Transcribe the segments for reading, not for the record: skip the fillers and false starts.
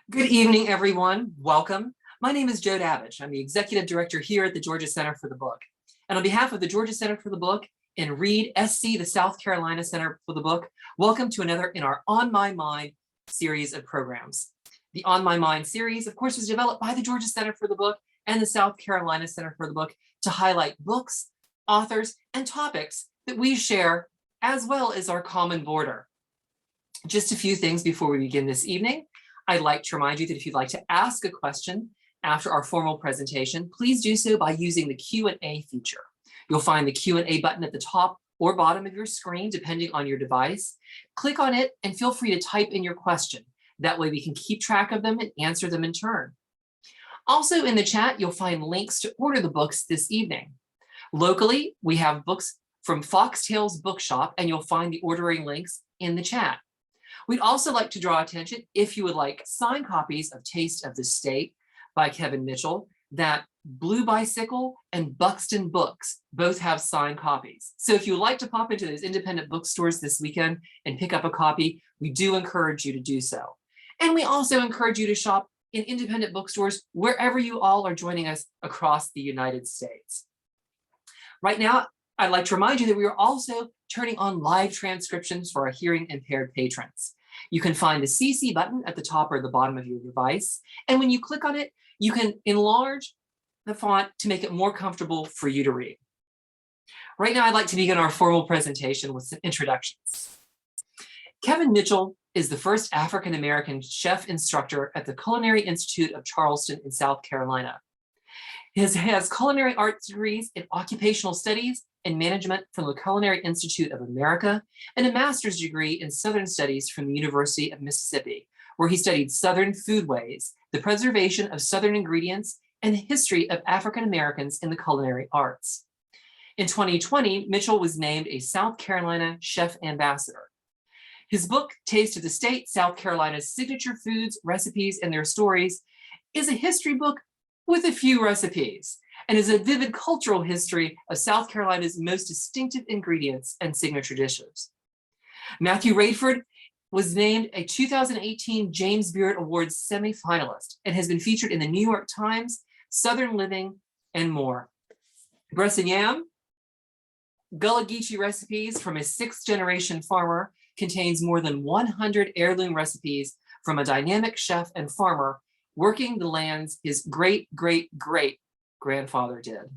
Good evening, everyone. Welcome. My name is Joe Davidge. I'm the Executive Director here at the Georgia Center for the Book. And on behalf of the Georgia Center for the Book and Read SC, the South Carolina Center for the Book, welcome to another in our On My Mind series of programs. The On My Mind series, of course, was developed by the Georgia Center for the Book and the South Carolina Center for the Book to highlight books, authors, and topics that we share, as well as our common border. Just a few things before we begin this evening. I'd like to remind you that if you'd like to ask a question after our formal presentation, please do so by using the Q&A feature. You'll find the Q&A button at the top or bottom of your screen, depending on your device. Click on it and feel free to type in your question. That way we can keep track of them and answer them in turn. Also in the chat, you'll find links to order the books this evening. Locally, we have books from Foxtails Bookshop, and you'll find the ordering links in the chat. We'd also like to draw attention, if you would like signed copies of Taste of the State by Kevin Mitchell, that Blue Bicycle and Buxton Books both have signed copies. So if you would like to pop into those independent bookstores this weekend and pick up a copy, we do encourage you to do so. And we also encourage you to shop in independent bookstores wherever you all are joining us across the United States. Right now, I'd like to remind you that we are also turning on live transcriptions for our hearing impaired patrons. You can find the CC button at the top or the bottom of your device. And when you click on it, you can enlarge the font to make it more comfortable for you to read. Right now, I'd like to begin our formal presentation with some introductions. Kevin Mitchell is the first African-American chef instructor at the Culinary Institute of Charleston in South Carolina. He has culinary arts degrees in occupational studies and management from the Culinary Institute of America and a master's degree in Southern Studies from the University of Mississippi, where he studied Southern foodways, the preservation of Southern ingredients, and the history of African Americans in the culinary arts. In 2020, Mitchell was named a South Carolina Chef Ambassador. His book, Taste of the State, South Carolina's Signature Foods, Recipes, and Their Stories, is a history book with a few recipes, and is a vivid cultural history of South Carolina's most distinctive ingredients and signature dishes. Matthew Raiford was named a 2018 James Beard Awards semifinalist and has been featured in the New York Times, Southern Living, and more. Bresson Yam, Gullah Geechee recipes from a sixth-generation farmer, contains more than 100 heirloom recipes from a dynamic chef and farmer working the lands his great-great-great-grandfather did.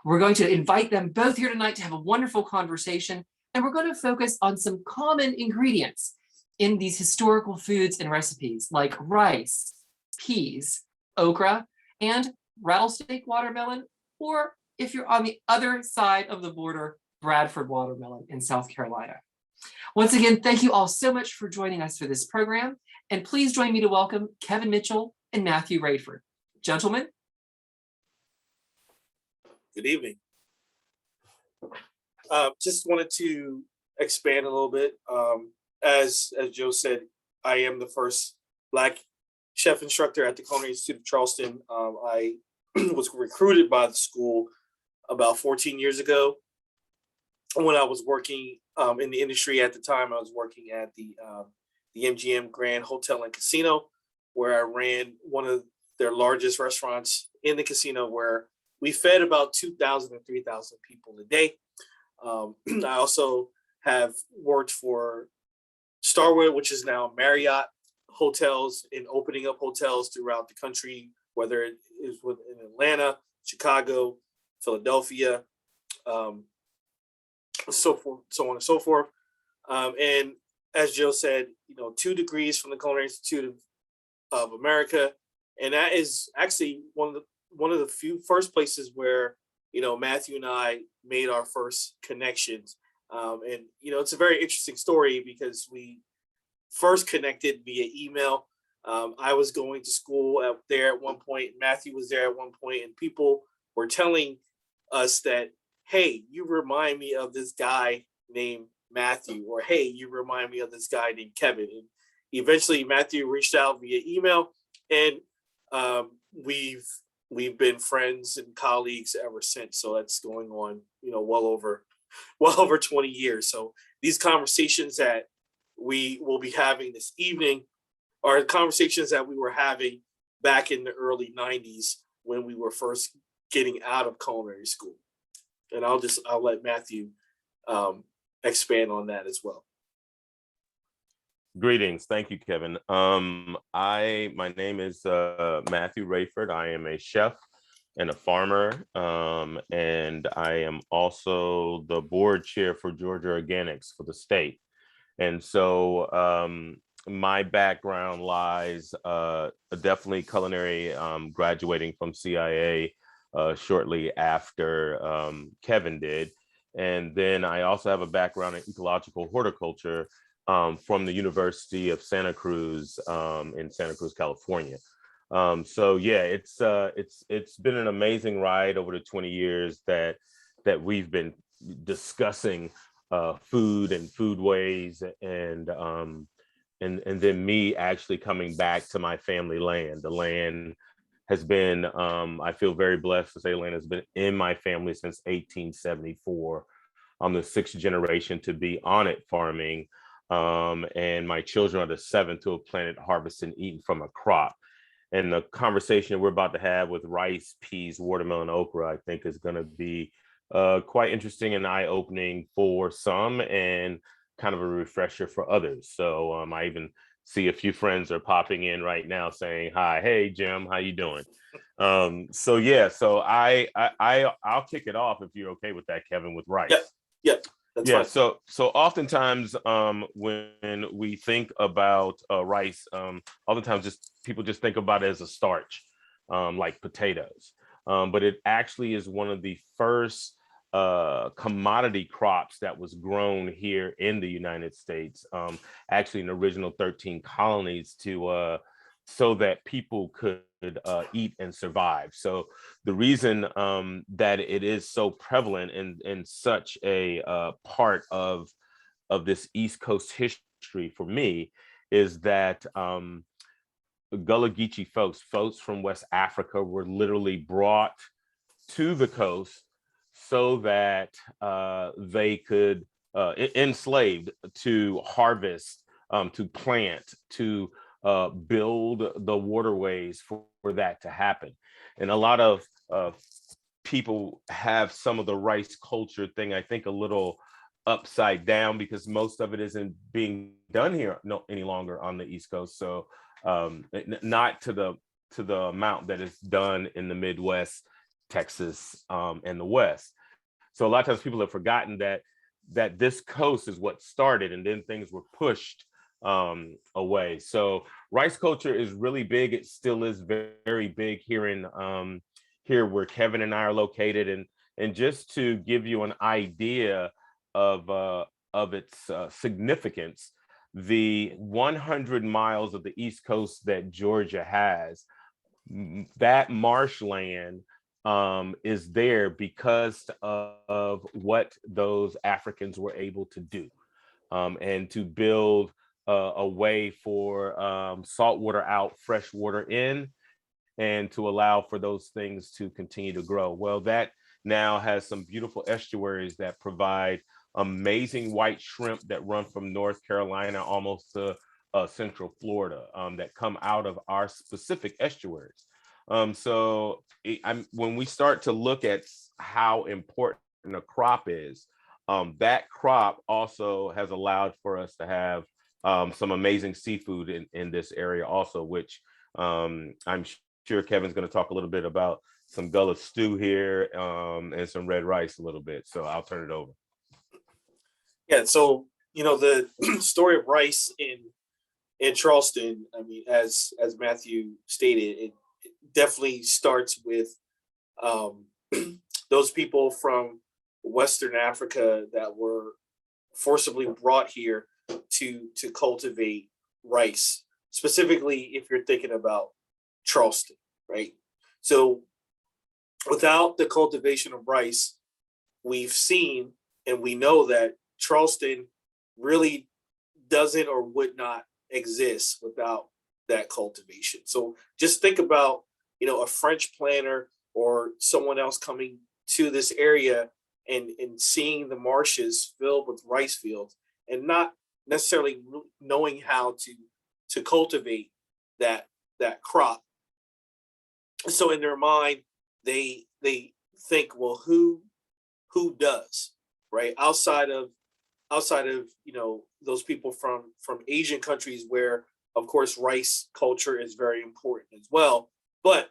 We're going to invite them both here tonight to have a wonderful conversation, and we're going to focus on some common ingredients in these historical foods and recipes like rice, peas, okra, and rattlesnake watermelon, or if you're on the other side of the border, Bradford watermelon in South Carolina. Once again, thank you all so much for joining us for this program. And please join me to welcome Kevin Mitchell and Matthew Raiford. Gentlemen. Good evening. Just wanted to expand a little bit. As Joe said, I am the first Black chef instructor at the Culinary Institute of Charleston. I was recruited by the school about 14 years ago. When I was working in the industry at the time, I was working at the MGM Grand Hotel and Casino, where I ran one of their largest restaurants in the casino, where we fed about 2,000 and 3,000 people a day. I also have worked for Starwood, which is now Marriott Hotels, in opening up hotels throughout the country, whether it is in Atlanta, Chicago, Philadelphia, so forth, so on and so forth. And as Joe said, 2 degrees from the Culinary Institute of America, and that is actually one of the few first places where Matthew and I made our first connections. And it's a very interesting story because we first connected via email. I was going to school there at one point. Matthew was there at one point, and people were telling us that, hey, you remind me of this guy named Matthew, or hey, you remind me of this guy named Kevin. And eventually Matthew reached out via email, and we've been friends and colleagues ever since. So that's going on, well over 20 years. So these conversations that we will be having this evening are conversations that we were having back in the early 90s when we were first getting out of culinary school. And I'll let Matthew expand on that as well. Greetings. Thank you, Kevin. My name is Matthew Raiford. I am a chef and a farmer, and I am also the board chair for Georgia Organics for the state. And so my background lies definitely culinary, graduating from CIA shortly after Kevin did. And then I also have a background in ecological horticulture from the University of Santa Cruz in Santa Cruz, California. So yeah, it's been an amazing ride over the 20 years that we've been discussing food and foodways, and then me actually coming back to my family land. The land has been, I feel very blessed to say, land has been in my family since 1874. I'm the sixth generation to be on it farming. And my children are the seventh to have planted, harvested, and eaten from a crop. And the conversation we're about to have with rice, peas, watermelon, okra, I think is going to be quite interesting and eye-opening for some, and kind of a refresher for others. So I even see a few friends are popping in right now saying, hi, hey, Jim, how you doing? So yeah, so I'll kick it off if you're okay with that, Kevin, with rice. Yeah. That's Yeah, fine. so oftentimes when we think about rice, oftentimes people just think about it as a starch, like potatoes. But it actually is one of the first commodity crops that was grown here in the United States, actually in the original 13 colonies, to so that people could eat and survive. So the reason that it is so prevalent and such a part of this East Coast history for me is that Gullah Geechee folks from West Africa were literally brought to the coast so that they could enslaved to harvest, to plant, to build the waterways for that to happen. And a lot of people have some of the rice culture thing, I think, a little upside down, because most of it isn't being done here any longer on the East Coast. So not to the amount that is done in the Midwest, Texas, and the West. So a lot of times people have forgotten that this coast is what started, and then things were pushed away. So rice culture is really big. It still is very big here in here where Kevin and I are located. And just to give you an idea of its significance, the 100 miles of the East Coast that Georgia has, that marshland is there because of what those Africans were able to do, and to build a way for salt water out, fresh water in, and to allow for those things to continue to grow. Well, that now has some beautiful estuaries that provide amazing white shrimp that run from North Carolina almost to Central Florida, that come out of our specific estuaries. When we start to look at how important a crop is, that crop also has allowed for us to have some amazing seafood in this area also, which I'm sure Kevin's going to talk a little bit about some gullah stew here, and some red rice a little bit. So I'll turn it over. Yeah, so the story of rice in Charleston, I mean, as Matthew stated, it definitely starts with those people from Western Africa that were forcibly brought here to cultivate rice, specifically if you're thinking about Charleston, right? So without the cultivation of rice, we've seen and we know that Charleston really doesn't or would not exist without that cultivation. So just think about, a French planter or someone else coming to this area and seeing the marshes filled with rice fields and not necessarily knowing how to cultivate that crop. So in their mind, they think, well, who does, right? Outside of those people from Asian countries where, of course, rice culture is very important as well. But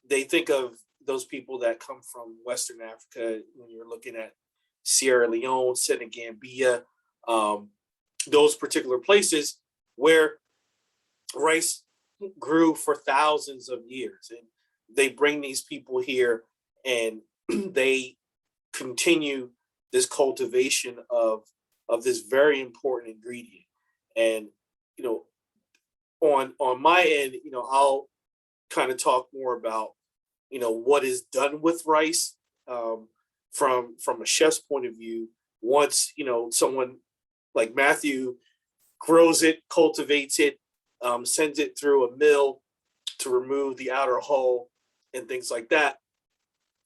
they think of those people that come from Western Africa when you're looking at Sierra Leone, Senegambia, those particular places where rice grew for thousands of years. And they bring these people here and they continue this cultivation of this very important ingredient. And on my end, I'll kind of talk more about what is done with rice, from a chef's point of view. Once someone like Matthew grows it, cultivates it, sends it through a mill to remove the outer hull and things like that,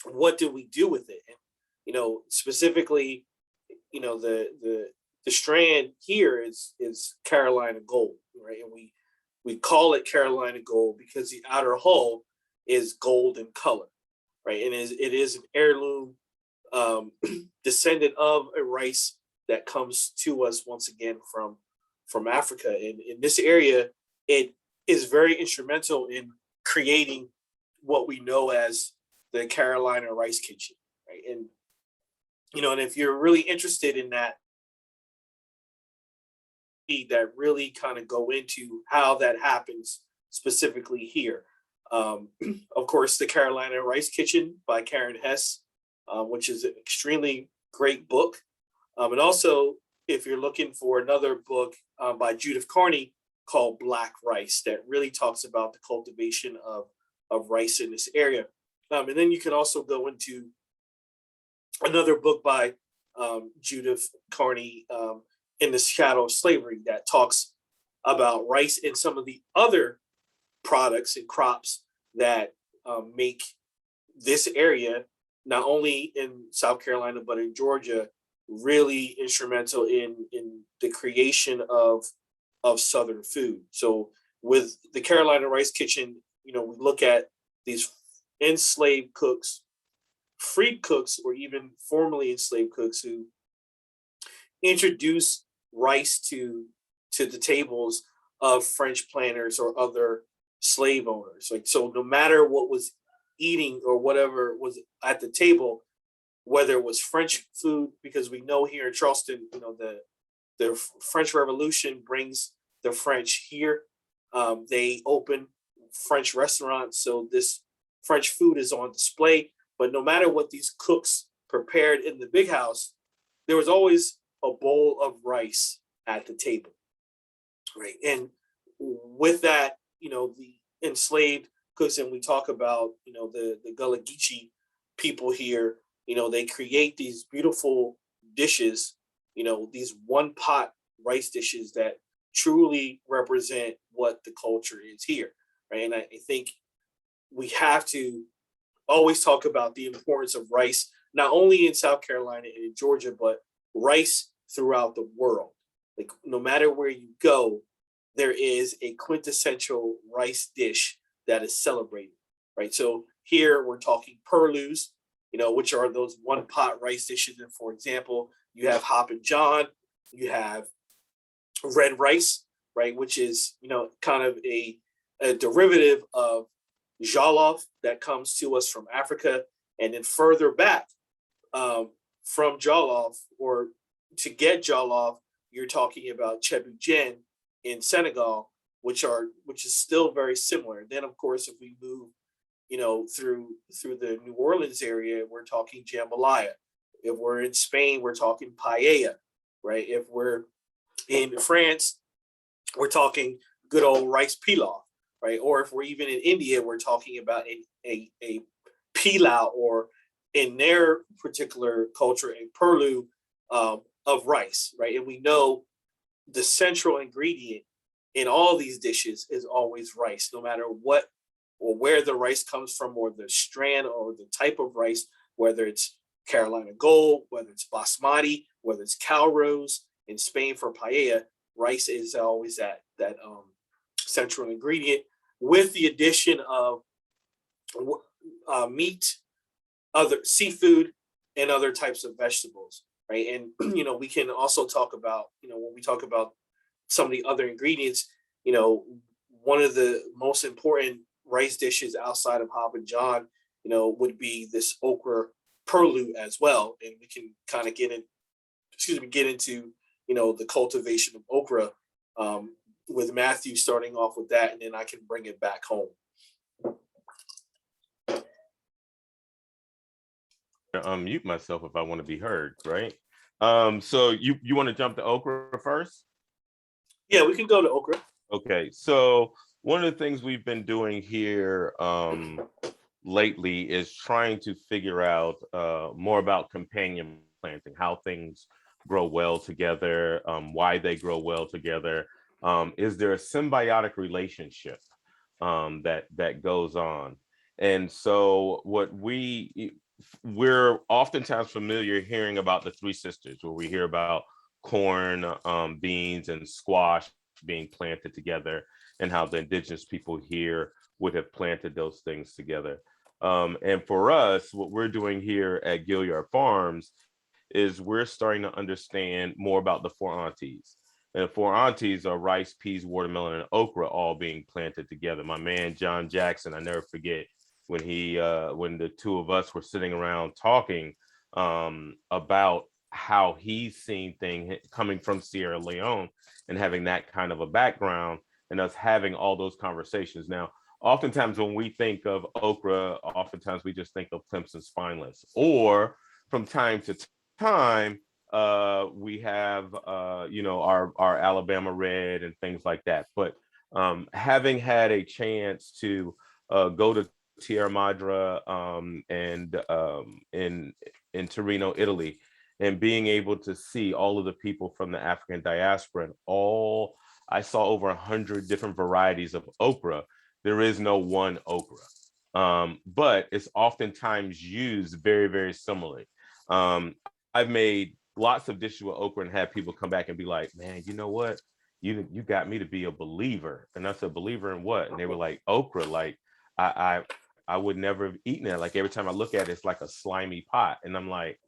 what do we do with it? And specifically, the strand here is Carolina gold, right? And we call it Carolina gold because the outer hull is gold in color, right? And it is an heirloom, descendant of a rice that comes to us once again from Africa. And in this area, it is very instrumental in creating what we know as the Carolina Rice Kitchen, right? And and if you're really interested in that really kind of go into how that happens specifically here. Of course, the Carolina Rice Kitchen by Karen Hess, which is an extremely great book. And also, if you're looking for another book by Judith Carney called Black Rice, that really talks about the cultivation of rice in this area. And then you can also go into another book by Judith Carney, In the Shadow of Slavery, that talks about rice and some of the other products and crops that make this area, not only in South Carolina, but in Georgia, really instrumental in the creation of Southern food. So with the Carolina Rice Kitchen, we look at these enslaved cooks, freed cooks, or even formerly enslaved cooks who introduce rice to the tables of French planters or other slave owners. Like, so no matter what was eating or whatever was at the table, whether it was French food, because we know here in Charleston, the French Revolution brings the French here. They open French restaurants, so this French food is on display. But no matter what these cooks prepared in the big house, there was always a bowl of rice at the table, right? And with that, the enslaved cooks, and we talk about, the Gullah Geechee people here, they create these beautiful dishes, these one pot rice dishes that truly represent what the culture is here, right? And I think we have to always talk about the importance of rice, not only in South Carolina and in Georgia, but rice throughout the world. Like, no matter where you go, there is a quintessential rice dish that is celebrated, right? So here we're talking purlus, which are those one pot rice dishes. And for example, you have Hop and John, you have red rice, right? Which is, kind of a derivative of jollof that comes to us from Africa. And then further back from jollof, or to get jollof, you're talking about chebujen in Senegal, which is still very similar. Then, of course, if we move, through the New Orleans area, we're talking jambalaya. If we're in Spain, we're talking paella, right? If we're in France, we're talking good old rice pilaf, right? Or if we're even in India, we're talking about a pilau, or in their particular culture, a purlu of rice, right? And we know the central ingredient in all these dishes is always rice, no matter what or where the rice comes from, or the strand or the type of rice, whether it's Carolina Gold, whether it's basmati, whether it's calrose. In Spain for paella, rice is always that central ingredient. with the addition of meat, other seafood, and other types of vegetables, right? And we can also talk about, when we talk about some of the other ingredients, one of the most important rice dishes outside of Hop and John, would be this okra purloo as well. And we can kind of get into, the cultivation of okra, with Matthew starting off with that, and then I can bring it back home. Unmute myself if I want to be heard, right? So you want to jump to okra first? Yeah, we can go to okra. Okay, so one of the things we've been doing here lately is trying to figure out more about companion planting, how things grow well together, why they grow well together. Is there a symbiotic relationship that goes on? And so what we're oftentimes familiar hearing about the three sisters, where we hear about corn, beans, and squash being planted together, and how the indigenous people here would have planted those things together. And for us, what we're doing here at Gilliard Farms is we're starting to understand more about the four aunties. And the four aunties are rice, peas, watermelon, and okra all being planted together. My man, John Jackson, I never forget when when the two of us were sitting around talking about how he's seen things coming from Sierra Leone and having that kind of a background, and us having all those conversations. Now, oftentimes when we think of okra, oftentimes we just think of plimps and spineless, or from time to time, we have our Alabama red and things like that. But having had a chance to go to Tierra Madre and in Torino, Italy, and being able to see all of the people from the African diaspora, and I saw over 100 different varieties of okra. There is no one okra, but it's oftentimes used very, very similarly. I've made lots of dishes with okra and had people come back and be like, man, you know what? You got me to be a believer. And I said, believer in what? And they were like, okra, like I would never have eaten it. Like every time I look at it, it's like a slimy pot. And I'm like,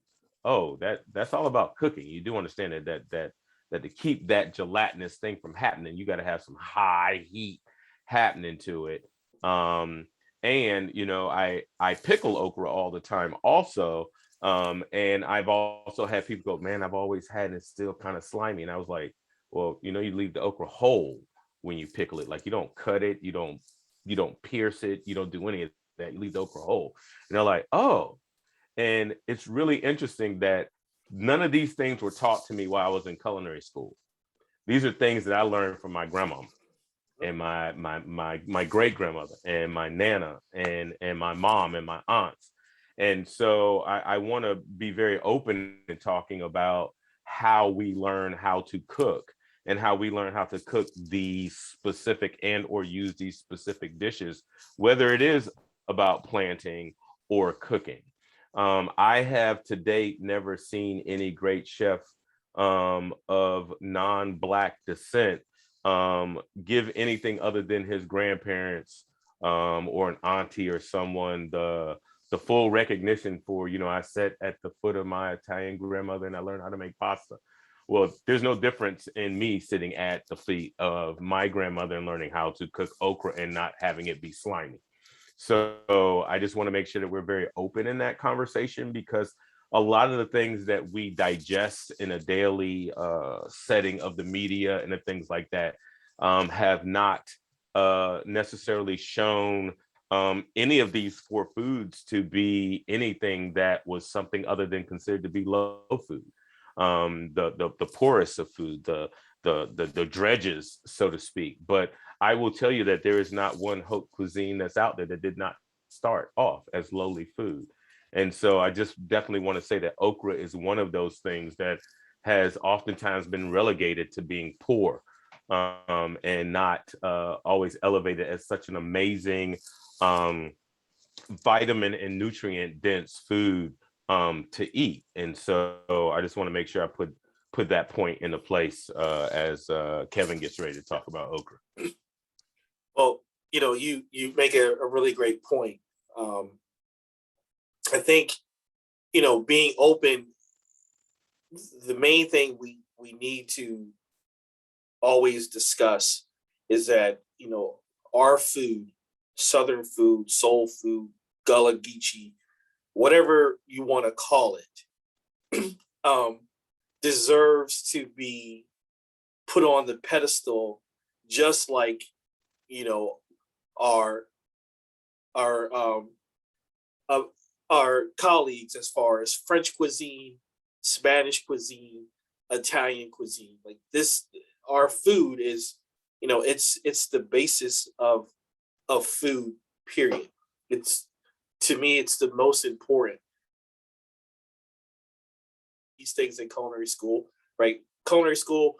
oh, that's all about cooking. You do understand that to keep that gelatinous thing from happening, you got to have some high heat happening to it. And I pickle okra all the time also. And I've also had people go, man, I've always had it still kind of slimy. And I was like, well, you leave the okra whole when you pickle it. Like you don't cut it, you don't pierce it, you don't do any of that. You leave the okra whole. And they're like, oh. And it's really interesting that none of these things were taught to me while I was in culinary school. These are things that I learned from my grandma and my great grandmother and my nana and my mom and my aunts. And so I want to be very open in talking about how we learn how to cook and how we learn how to cook these specific and or use these specific dishes, whether it is about planting or cooking. I have to date never seen any great chef of non-Black descent give anything other than his grandparents or an auntie or someone the full recognition for, I sat at the foot of my Italian grandmother and I learned how to make pasta. Well, there's no difference in me sitting at the feet of my grandmother and learning how to cook okra and not having it be slimy. So I just want to make sure that we're very open in that conversation, because a lot of the things that we digest in a daily setting of the media and the things like that have not necessarily shown any of these four foods to be anything that was something other than considered to be low food. The poorest of food, the dredges, so to speak. But I will tell you that there is not one haute cuisine that's out there that did not start off as lowly food. And so I just definitely want to say that okra is one of those things that has oftentimes been relegated to being poor and not always elevated as such an amazing vitamin and nutrient dense food to eat. And so I just want to make sure I put that point into place as Kevin gets ready to talk about okra. Well, you make a really great point. I think, being open, the main thing we need to always discuss is that, our food, Southern food, soul food, Gullah Geechee, whatever you want to call it, deserves to be put on the pedestal, just like, our our um our colleagues, as far as French cuisine, Spanish cuisine, Italian cuisine. Like this, our food is, it's the basis of food, period. It's, to me, it's the most important. These things in culinary school, right? Culinary school,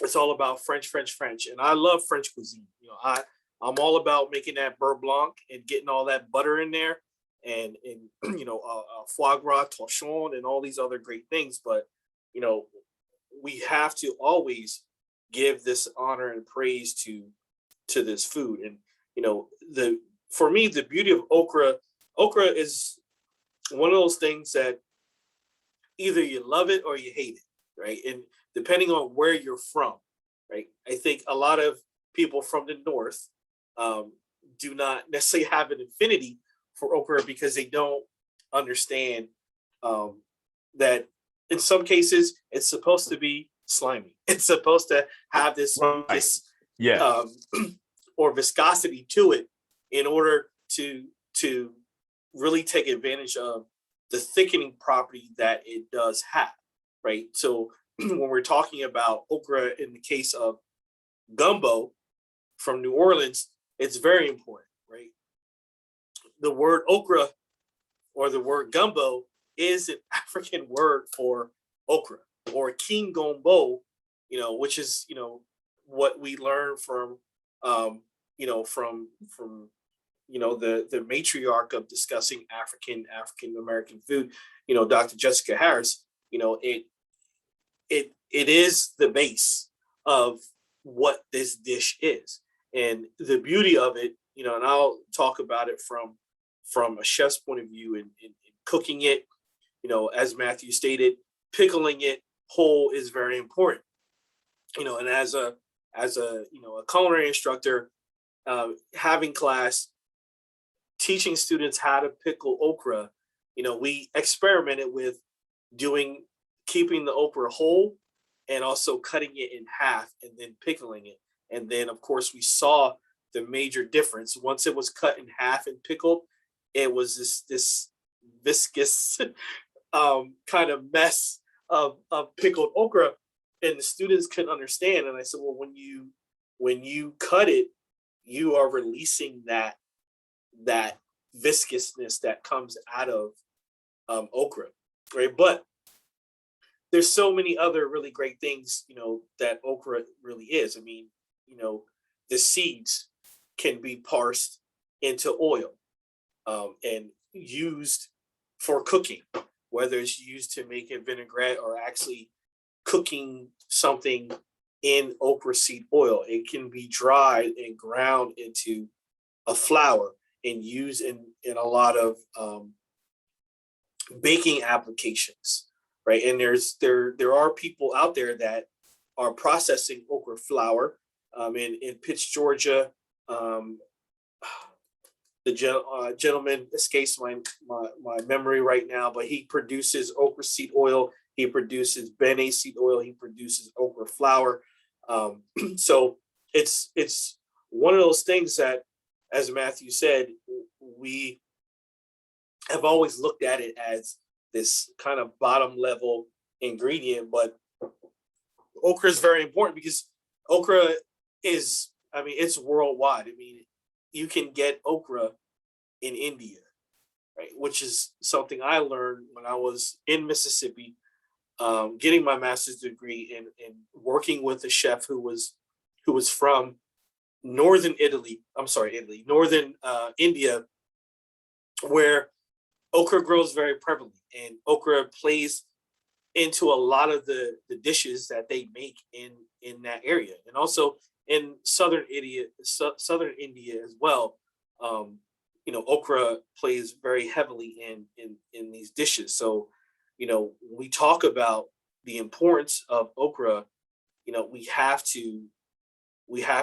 it's all about French, French, French. And I love French cuisine. I'm all about making that beurre blanc and getting all that butter in there, and foie gras, torchon, and all these other great things. But, we have to always give this honor and praise to this food. And, for me, the beauty of okra is one of those things that either you love it or you hate it, right? And depending on where you're from, right? I think a lot of people from the North do not necessarily have an affinity for okra because they don't understand that in some cases it's supposed to be slimy. It's supposed to have this mucus, or viscosity to it, in order to really take advantage of the thickening property that it does have, right? So when we're talking about okra in the case of gumbo from New Orleans, it's very important, right? The word okra, or the word gumbo, is an African word for okra, or king gombo, which is, what we learn from, the matriarch of discussing African American food, Dr. Jessica Harris. It is the base of what this dish is, and the beauty of it, and I'll talk about it from a chef's point of view, in cooking it, as Matthew stated, pickling it whole is very important, and as a culinary instructor, having class, teaching students how to pickle okra, we experimented with keeping the okra whole, and also cutting it in half and then pickling it. And then, of course, we saw the major difference. Once it was cut in half and pickled, it was this viscous kind of mess of pickled okra, and the students couldn't understand. And I said, well, when you cut it, you are releasing that viscousness that comes out of okra, right? But there's so many other really great things, that okra really is. I mean, the seeds can be parsed into oil, and used for cooking, whether it's used to make a vinaigrette or actually cooking something in okra seed oil. It can be dried and ground into a flour and used in a lot of baking applications, right? And there are people out there that are processing okra flour. In Pitts, Georgia, the gentleman escapes my memory right now, but he produces okra seed oil. He produces bene seed oil. He produces okra flour. So it's one of those things that, as Matthew said, we have always looked at it as this kind of bottom level ingredient, but okra is very important because okra is, it's worldwide. You can get okra in India, right? Which is something I learned when I was in Mississippi, getting my master's degree, and working with a chef who was from northern northern India, where okra grows very prevalent, and okra plays into a lot of the dishes that they make in that area. And also in southern India as well, okra plays very heavily in these dishes. So, we talk about the importance of okra. We have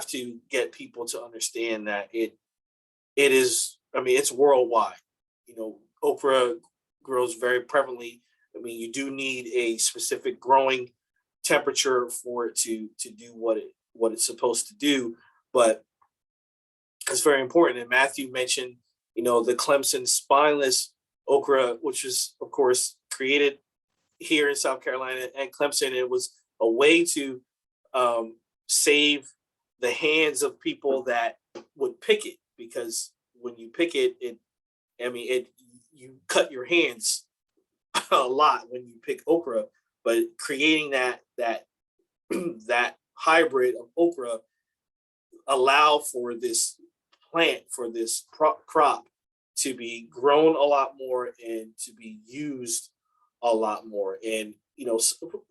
to get people to understand that it is. I mean, it's worldwide. Okra grows very prevalently. I mean, you do need a specific growing temperature for it to do what it's supposed to do, but it's very important. And Matthew mentioned, the Clemson spineless okra, which is of course created here in South Carolina and Clemson. It was a way to save the hands of people that would pick it, because when you pick it, you cut your hands a lot when you pick okra. But creating that that hybrid of okra allow for this plant, for this crop to be grown a lot more and to be used a lot more. And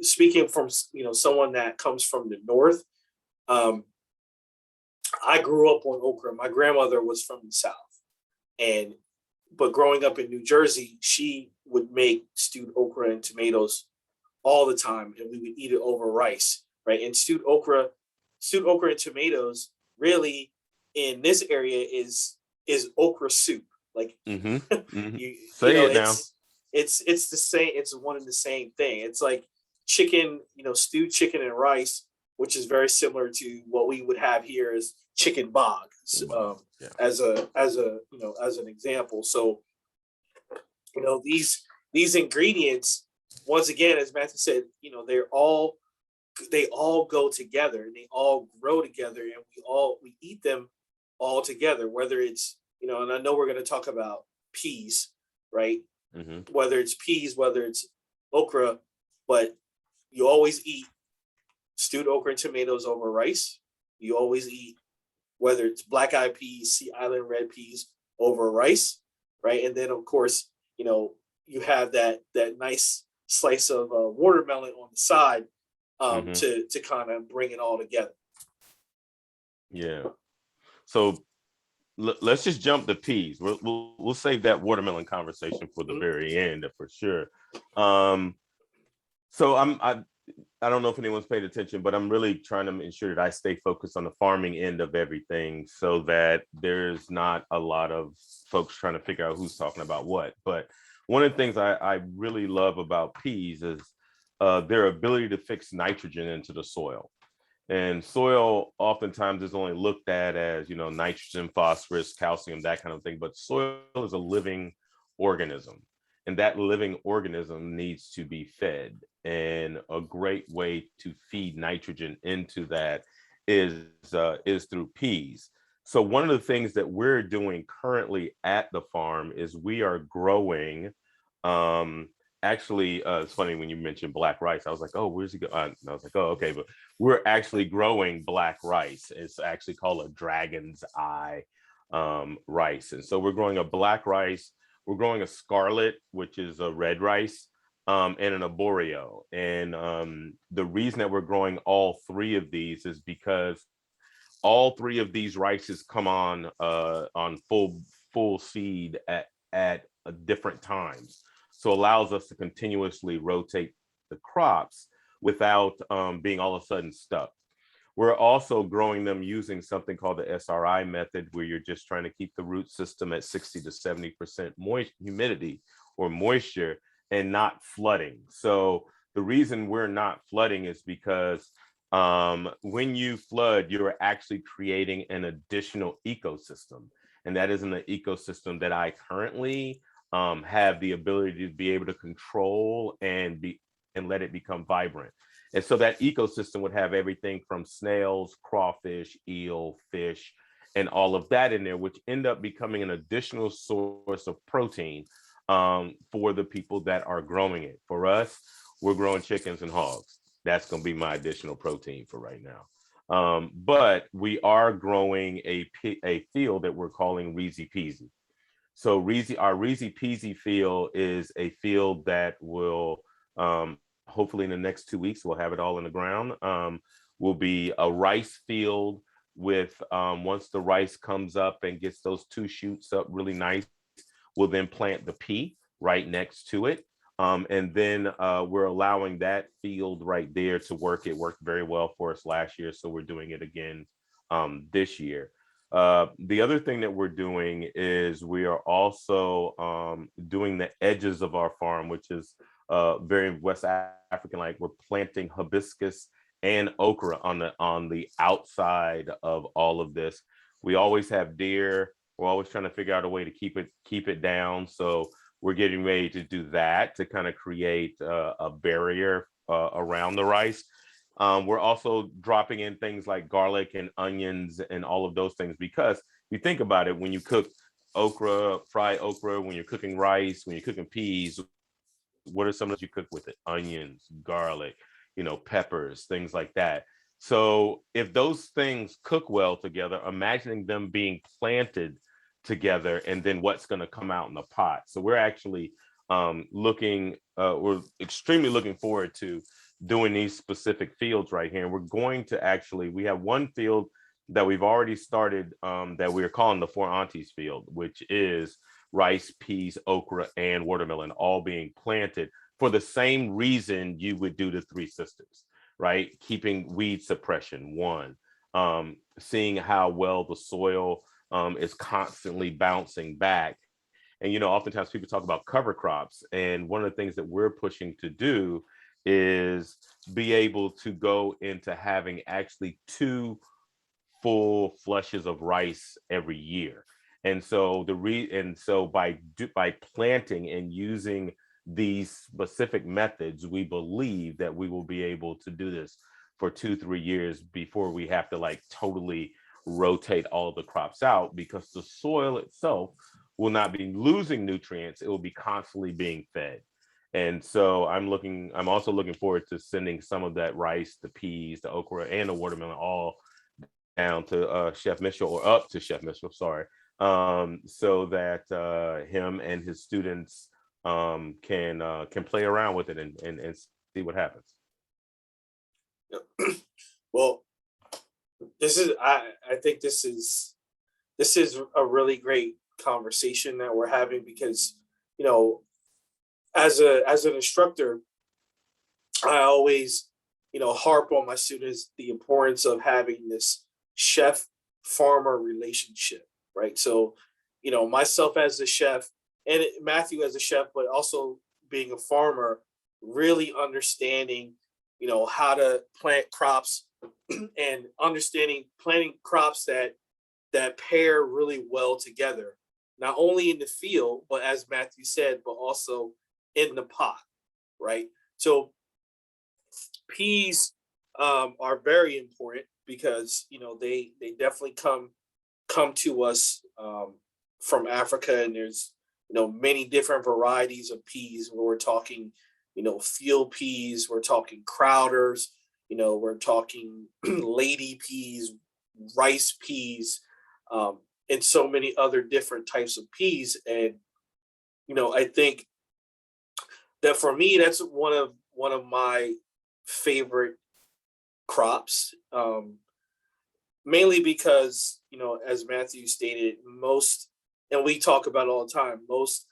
speaking from someone that comes from the north, I grew up on okra. My grandmother was from the south, but growing up in New Jersey, she would make stewed okra and tomatoes all the time, and we would eat it over rice, right? And stewed okra and tomatoes really in this area is okra soup. Like Say it now. It's the same. It's one and the same thing. It's like chicken, stewed chicken and rice, which is very similar to what we would have here as chicken bog, as an example. So, these ingredients, once again, as Matthew said, they all go together and they all grow together, and we eat them all together, whether it's, and I know we're going to talk about peas, right? Mm-hmm. Whether it's peas, whether it's okra, but you always eat stewed okra and tomatoes over rice. You always eat, whether it's black eyed peas, sea island red peas over rice, right? And then of course, you have that nice slice of watermelon on the side to kind of bring it all together. Yeah. So let's just jump to peas. We'll save that watermelon conversation for the very end for sure. So I don't know if anyone's paid attention, but I'm really trying to ensure that I stay focused on the farming end of everything, so that there's not a lot of folks trying to figure out who's talking about what. But one of the things I really love about peas is their ability to fix nitrogen into the soil. And soil oftentimes is only looked at as, nitrogen, phosphorus, calcium, that kind of thing. But soil is a living organism, and that living organism needs to be fed. And a great way to feed nitrogen into that is through peas. So one of the things that we're doing currently at the farm is we are growing. Actually, it's funny when you mentioned black rice. I was like, oh, where's he go? I was like, oh, okay. But we're actually growing black rice. It's actually called a dragon's eye rice. And so we're growing a black rice. We're growing a scarlet, which is a red rice, and an arborio. And the reason that we're growing all three of these is because all three of these rices come on full seed at different times. So allows us to continuously rotate the crops without being all of a sudden stuck. We're also growing them using something called the SRI method, where you're just trying to keep the root system at 60 to 70% humidity or moisture and not flooding. So the reason we're not flooding is because when you flood, you're actually creating an additional ecosystem. And that isn't an ecosystem that I currently have the ability to be able to control and let it become vibrant. And so that ecosystem would have everything from snails, crawfish, eel, fish, and all of that in there, which end up becoming an additional source of protein for the people that are growing it. For us, we're growing chickens and hogs. That's going to be my additional protein for right now. But we are growing a field that we're calling Reezy Peasy. So our Reezy Peasy field is a field that will hopefully in the next 2 weeks, we'll have it all in the ground. will be a rice field with, once the rice comes up and gets those two shoots up really nice, we'll then plant the pea right next to it. And then we're allowing that field right there to work. It worked very well for us last year, so we're doing it again this year. The other thing that we're doing is we are also doing the edges of our farm, which is very West African, like we're planting hibiscus and okra on the outside of all of this. We always have deer. We're always trying to figure out a way to keep it down. So we're getting ready to do that to kind of create a barrier around the rice. We're also dropping in things like garlic and onions and all of those things, because if you think about it, when you cook okra, fried okra, when you're cooking rice, when you're cooking peas, what are some of those you cook with it? Onions, garlic, peppers, things like that. So if those things cook well together, imagining them being planted together and then what's going to come out in the pot. So we're actually we're extremely looking forward to doing these specific fields right here. And we're going to we have one field that we've already started that we're calling the Four Aunties field, which is rice, peas, okra, and watermelon all being planted for the same reason you would do the Three Sisters, right? Keeping weed suppression, one, seeing how well the soil is constantly bouncing back. And, oftentimes people talk about cover crops. And one of the things that we're pushing to do is be able to go into having actually 2 full flushes of rice every year. And so by planting and using these specific methods, we believe that we will be able to do this for 2-3 years before we have to totally rotate all of the crops out, because the soil itself will not be losing nutrients. It will be constantly being fed. And so I'm also looking forward to sending some of that rice, the peas, the okra, and the watermelon all down to Chef Mitchell, or up to Chef Mitchell, sorry, so that him and his students can play around with it and see what happens. Well, I think this is a really great conversation that we're having, because as an instructor, I always harp on my students the importance of having this chef farmer relationship, right? So myself as a chef and Matthew as a chef, but also being a farmer, really understanding how to plant crops and understanding planting crops that pair really well together, not only in the field, but as Matthew said, but also in the pot, right? So peas are very important, because they definitely come to us from Africa, and there's many different varieties of peas. Where we're talking field peas, we're talking Crowders, we're talking lady peas, rice peas, and so many other different types of peas. And I think that for me, that's one of my favorite crops, mainly because as Matthew stated, and we talk about it all the time, most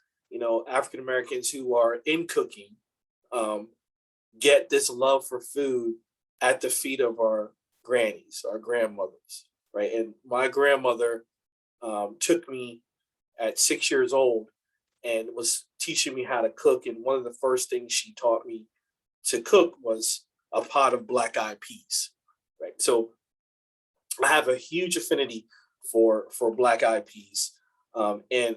African Americans who are in cooking get this love for food at the feet of our grannies, our grandmothers, right? And my grandmother took me at 6 years old and was teaching me how to cook. And one of the first things she taught me to cook was a pot of black-eyed peas, right? So I have a huge affinity for black-eyed peas. And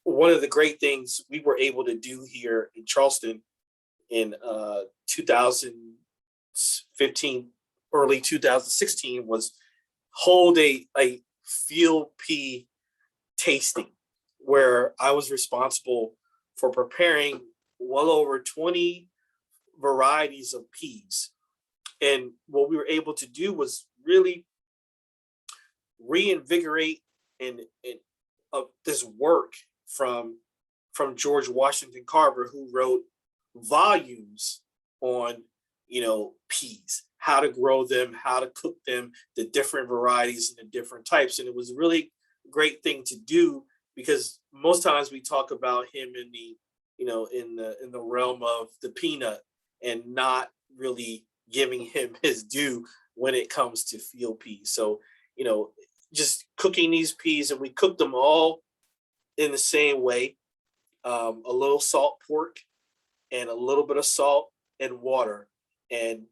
one of the great things we were able to do here in Charleston in 2015, early 2016, was hold a field pea tasting, where I was responsible for preparing well over 20 varieties of peas. And what we were able to do was really reinvigorate and this work from George Washington Carver, who wrote volumes on peas, how to grow them, how to cook them, the different varieties and the different types. And it was really a great thing to do, because most times we talk about him in the, in the realm of the peanut, and not really giving him his due when it comes to field peas. So, just cooking these peas, and we cooked them all in the same way. A little salt pork and a little bit of salt and water. And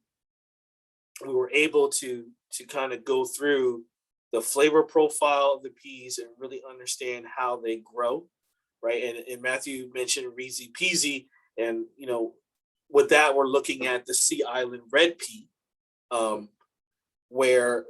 we were able to kind of go through the flavor profile of the peas and really understand how they grow, right? And Matthew mentioned Reezy Peasy, and with that we're looking at the Sea Island red pea, where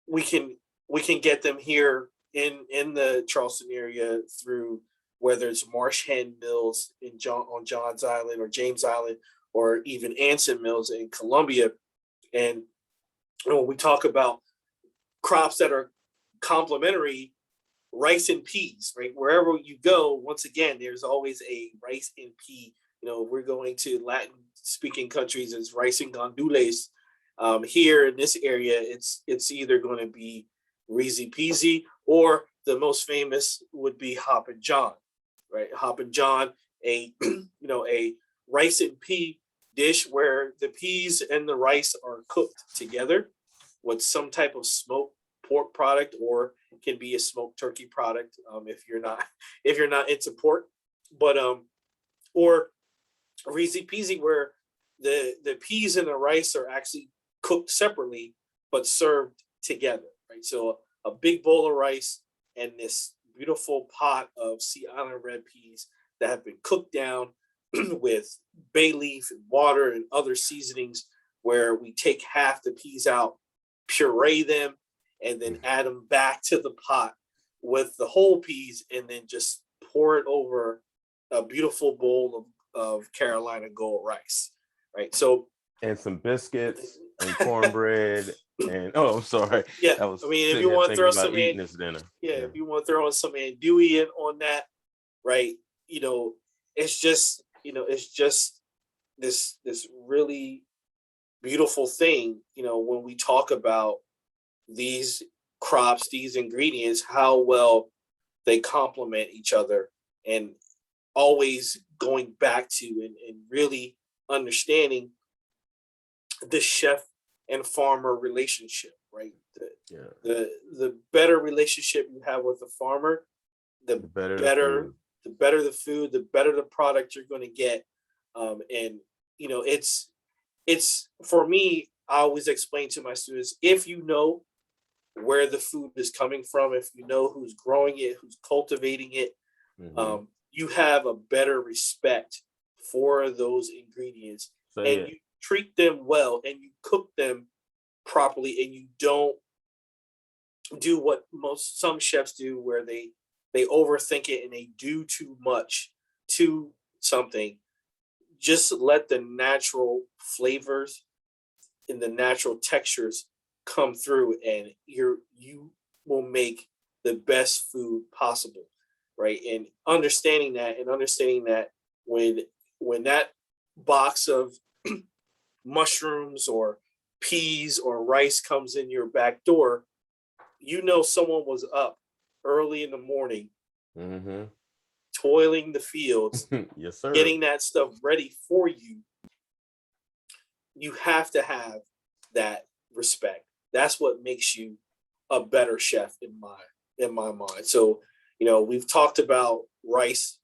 we can get them here in the Charleston area through, whether it's Marsh Hen Mills on Johns Island or James Island, or even Anson Mills in Columbia. And when we talk about crops that are complementary, rice and peas, right? Wherever you go, once again, there's always a rice and pea. We're going to Latin speaking countries, it's rice and gandules. Here in this area, it's either going to be Reezy Peasy, or the most famous would be Hoppin' John, right? Hoppin' John, a rice and pea dish where the peas and the rice are cooked together with some type of smoked pork product, or it can be a smoked turkey product, if you're not into pork, but or Reezy Peasy, where the peas and the rice are actually cooked separately but served together, right? So a big bowl of rice and this beautiful pot of Sea Island red peas that have been cooked down with bay leaf and water and other seasonings, where we take half the peas out, puree them, and then add them back to the pot with the whole peas, and then just pour it over a beautiful bowl of Carolina gold rice, right? So, and some biscuits and cornbread and I'm sorry. Yeah, I was if you want to throw some eating this dinner. if you want to throw in some andouille on that, right? It's just this really beautiful thing. When we talk about these crops, these ingredients, how well they complement each other, and always going back to and really understanding the chef and farmer relationship, right? The better relationship you have with the farmer, the better the food, the better the product you're going to get. And it's for me, I always explain to my students, if you know where the food is coming from, if you know who's growing it, who's cultivating it, you have a better respect for those ingredients, you treat them well, and you cook them properly, and you don't do what some chefs do, where they overthink it and they do too much to something. Just let the natural flavors and the natural textures come through, and you will make the best food possible, right? And understanding that when that box of mushrooms or peas or rice comes in your back door, someone was up early in the morning, toiling the fields, yes, sir, getting that stuff ready for you. You have to have that respect. That's what makes you a better chef in my mind. So, we've talked about rice,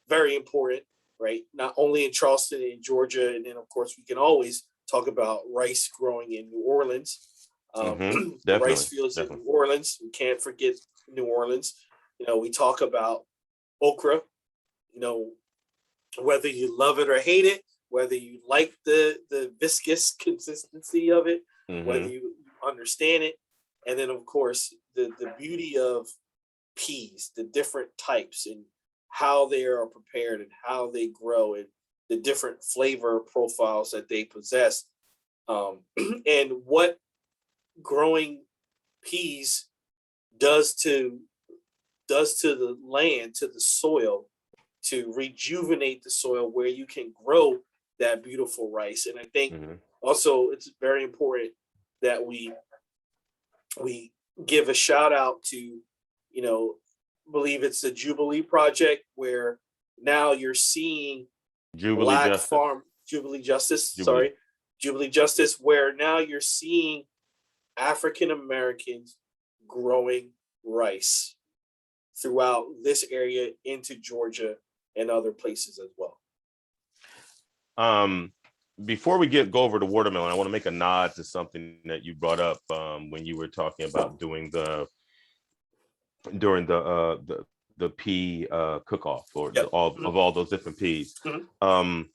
very important, right? Not only in Charleston and Georgia, and then of course we can always talk about rice growing in New Orleans. The rice fields in New Orleans. We can't forget New Orleans. We talk about okra, whether you love it or hate it, whether you like the viscous consistency of it, whether you understand it. And then of course the beauty of peas, the different types and how they are prepared and how they grow, and the different flavor profiles that they possess, and what growing peas does to the land, to the soil, to rejuvenate the soil, where you can grow that beautiful rice. And I think Mhm. also it's very important that we give a shout out to, believe it's the Jubilee Project, where now you're seeing Jubilee Black Justice. farm Jubilee Justice, Jubilee. Jubilee Justice, where now you're seeing African Americans growing rice throughout this area into Georgia and other places as well. Before we go over to watermelon, I want to make a nod to something that you brought up when you were talking about during the pea cook-off, or Yep. of all those different peas. Mhm.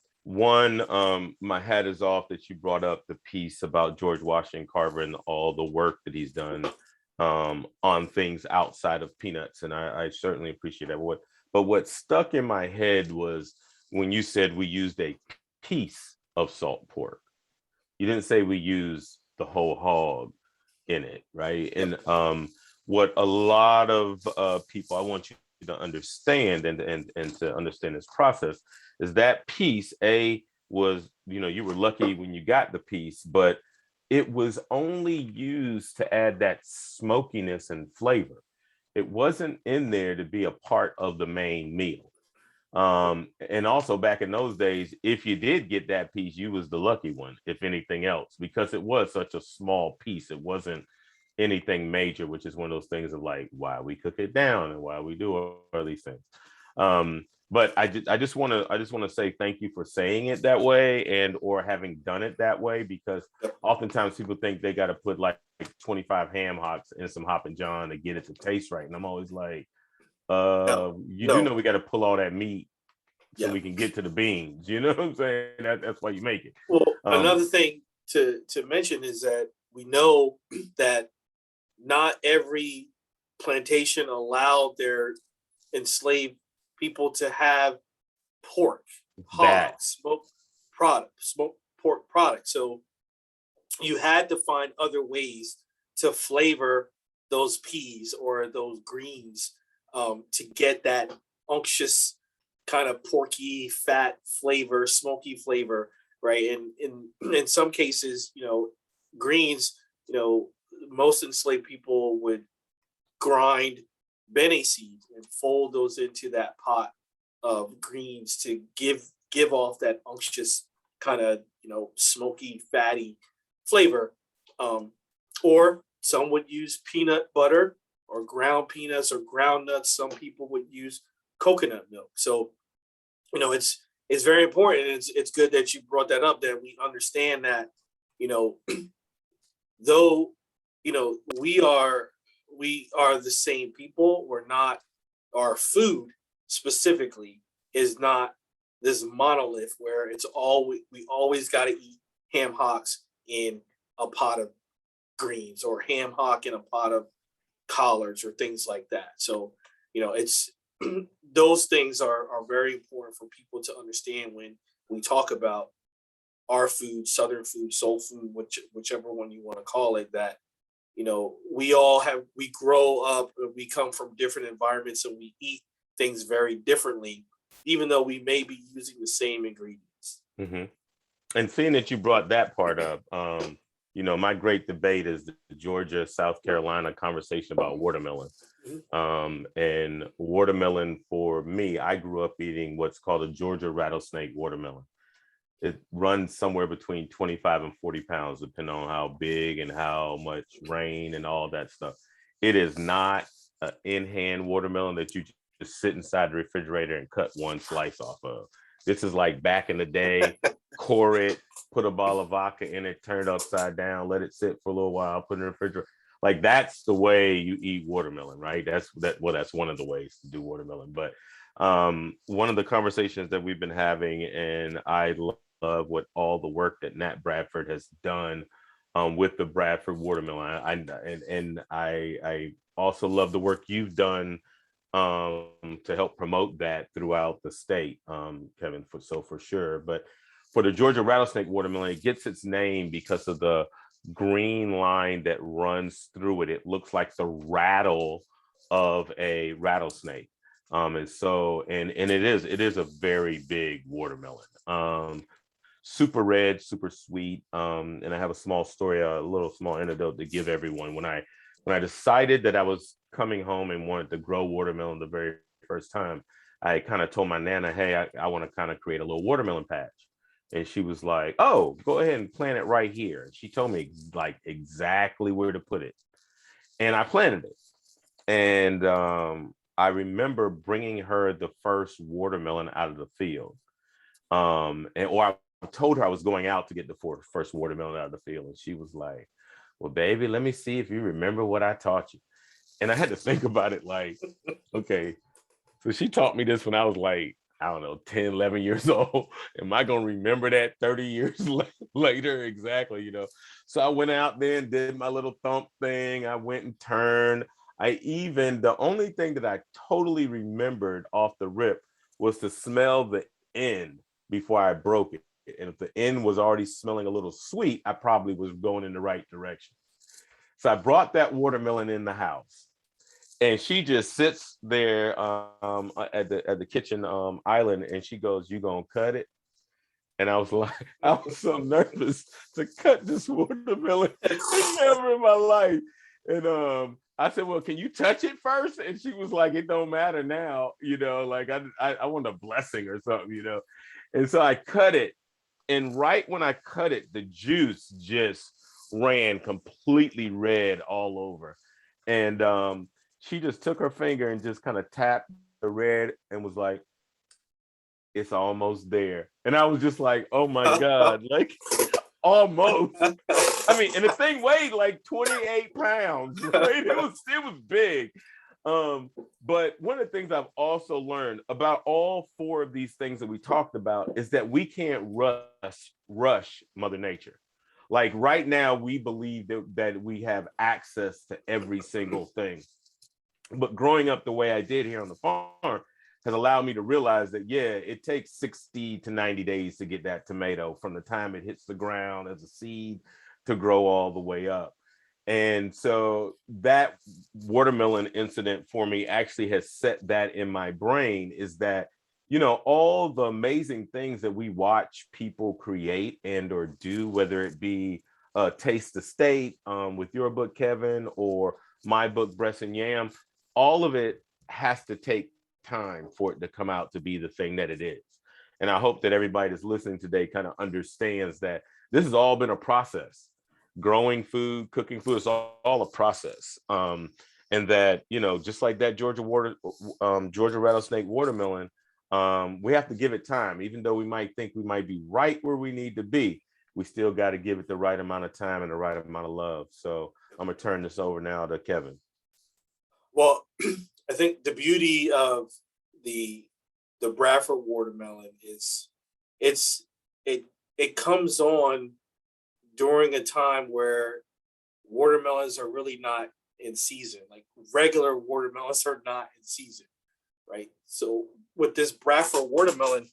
My hat is off that you brought up the piece about George Washington Carver and all the work that he's done on things outside of peanuts, and I certainly appreciate that. But what stuck in my head was when you said we used a piece of salt pork. You didn't say we used the whole hog in it, right? Yep. And what a lot of people, I want you to understand and to understand this process, is that piece was, you were lucky when you got the piece, but it was only used to add that smokiness and flavor. It wasn't in there to be a part of the main meal. And also back in those days, if you did get that piece, you was the lucky one, if anything else, because it was such a small piece. It wasn't anything major, which is one of those things of like why we cook it down and why we do all these things. But I just want to say thank you for saying it that way and or having done it that way, because oftentimes people think they got to put like 25 ham hocks and some Hoppin' John to get it to taste right, and I'm always like, you do know we got to pull all that meat so we can get to the beans. You know what I'm saying? That's why you make it. Well, another thing to mention is that we know that not every plantation allowed their enslaved people to have pork, hogs, smoked pork products. So you had to find other ways to flavor those peas or those greens to get that unctuous kind of porky, fat flavor, smoky flavor, right? And in some cases, greens, most enslaved people would grind bene seeds and fold those into that pot of greens to give off that unctuous kind of smoky, fatty flavor. Or some would use peanut butter or ground peanuts or ground nuts. Some people would use coconut milk. So it's very important. And it's good that you brought that up, that we understand that though we are the same people, we're not. Our food specifically is not this monolith where it's we always got to eat ham hocks in a pot of greens or ham hock in a pot of collards or things like that. So it's those things are very important for people to understand when we talk about our food, Southern food, soul food, whichever one you want to call it, that we grow up, we come from different environments, and we eat things very differently, even though we may be using the same ingredients. Mm-hmm. And seeing that you brought that part up, my great debate is the Georgia, South Carolina conversation about watermelon. And watermelon, for me, I grew up eating what's called a Georgia rattlesnake watermelon. It runs somewhere between 25 and 40 pounds, depending on how big and how much rain and all that stuff. It is not an in-hand watermelon that you just sit inside the refrigerator and cut one slice off of. This is like back in the day, core it, put a bottle of vodka in it, turn it upside down, let it sit for a little while, put it in the refrigerator. Like that's the way you eat watermelon, right? That's one of the ways to do watermelon. But one of the conversations that we've been having, and I love what all the work that Nat Bradford has done with the Bradford watermelon. I also love the work you've done to help promote that throughout the state, Kevin, for sure. But for the Georgia rattlesnake watermelon, it gets its name because of the green line that runs through it. It looks like the rattle of a rattlesnake. And it is a very big watermelon. super red, super sweet. And I have a small story, a little small anecdote to give everyone. When I decided that I was coming home and wanted to grow watermelon the very first time, I kind of told my Nana, hey, I want to kind of create a little watermelon patch. And she was like, oh, go ahead and plant it right here. And she told me like exactly where to put it. And I planted it. And I remember bringing her the first watermelon out of the field. Or I told her I was going out to get the first watermelon out of the field. And she was like, well, baby, let me see if you remember what I taught you. And I had to think about it like, okay, so she taught me this when I was like, I don't know, 10, 11 years old. Am I going to remember that 30 years later? Exactly, you know. So I went out there and did my little thump thing. I went and turned. The only thing that I totally remembered off the rip was to smell the end before I broke it. And if the end was already smelling a little sweet, I probably was going in the right direction. So I brought that watermelon in the house. And she just sits there at the kitchen island, and she goes, "You gonna cut it?" And I was like, I was so nervous to cut this watermelon. Never in my life. And I said, "Well, can you touch it first?" And she was like, "It don't matter now, you know. Like I want a blessing or something, you know." And so I cut it, and right when I cut it, the juice just ran completely red all over, and she just took her finger and just kind of tapped the red and was like, it's almost there. And I was just like, oh my God, like almost. I mean, and the thing weighed like 28 pounds, right? It was big. But one of the things I've also learned about all four of these things that we talked about is that we can't rush Mother Nature. Like right now, we believe that we have access to every single thing. But growing up the way I did here on the farm has allowed me to realize that, yeah, it takes 60 to 90 days to get that tomato from the time it hits the ground as a seed to grow all the way up. And so that watermelon incident for me actually has set that in my brain, is that, you know, all the amazing things that we watch people create and or do, whether it be Taste the State with your book, Kevin, or my book, Breast and Yam, all of it has to take time for it to come out to be the thing that it is. And I hope that everybody that's listening today kind of understands that this has all been a process. Growing food, cooking food, it's all a process. And that, you know, just like that Georgia rattlesnake watermelon, we have to give it time. Even though we might think we might be right where we need to be, we still got to give it the right amount of time and the right amount of love. So I'm gonna turn this over now to Kevin. Well, I think the beauty of the Bradford watermelon is it comes on during a time where watermelons are really not in season. Like regular watermelons are not in season, right? So with this Bradford watermelon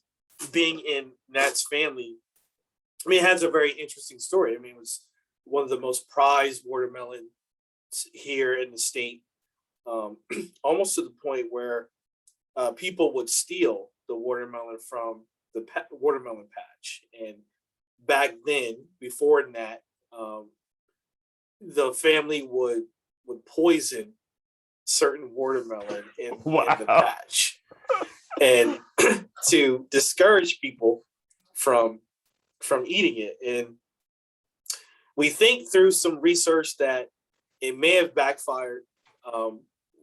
being in Nat's family, I mean, it has a very interesting story. I mean, it was one of the most prized watermelons here in the state. Almost to the point where people would steal the watermelon from the watermelon patch. And back then, before that, the family would poison certain watermelon in the patch, and to discourage people from eating it. And we think through some research that it may have backfired.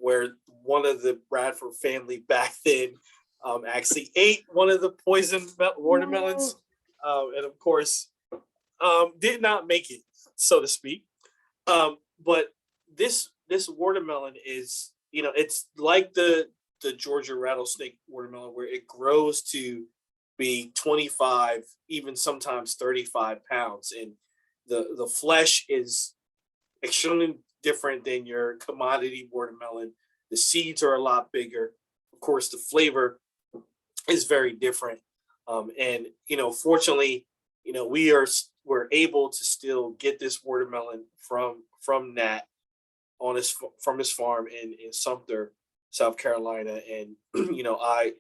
Where one of the Bradford family back then actually ate one of the poisoned watermelons, and of course did not make it, so to speak. But this watermelon is, you know, it's like the Georgia rattlesnake watermelon, where it grows to be 25, even sometimes 35 pounds, and the flesh is extremely different than your commodity watermelon. The seeds are a lot bigger. Of course, the flavor is very different. And you know, fortunately, you know, we're able to still get this watermelon from Nat from his farm in Sumter, South Carolina. And you know, I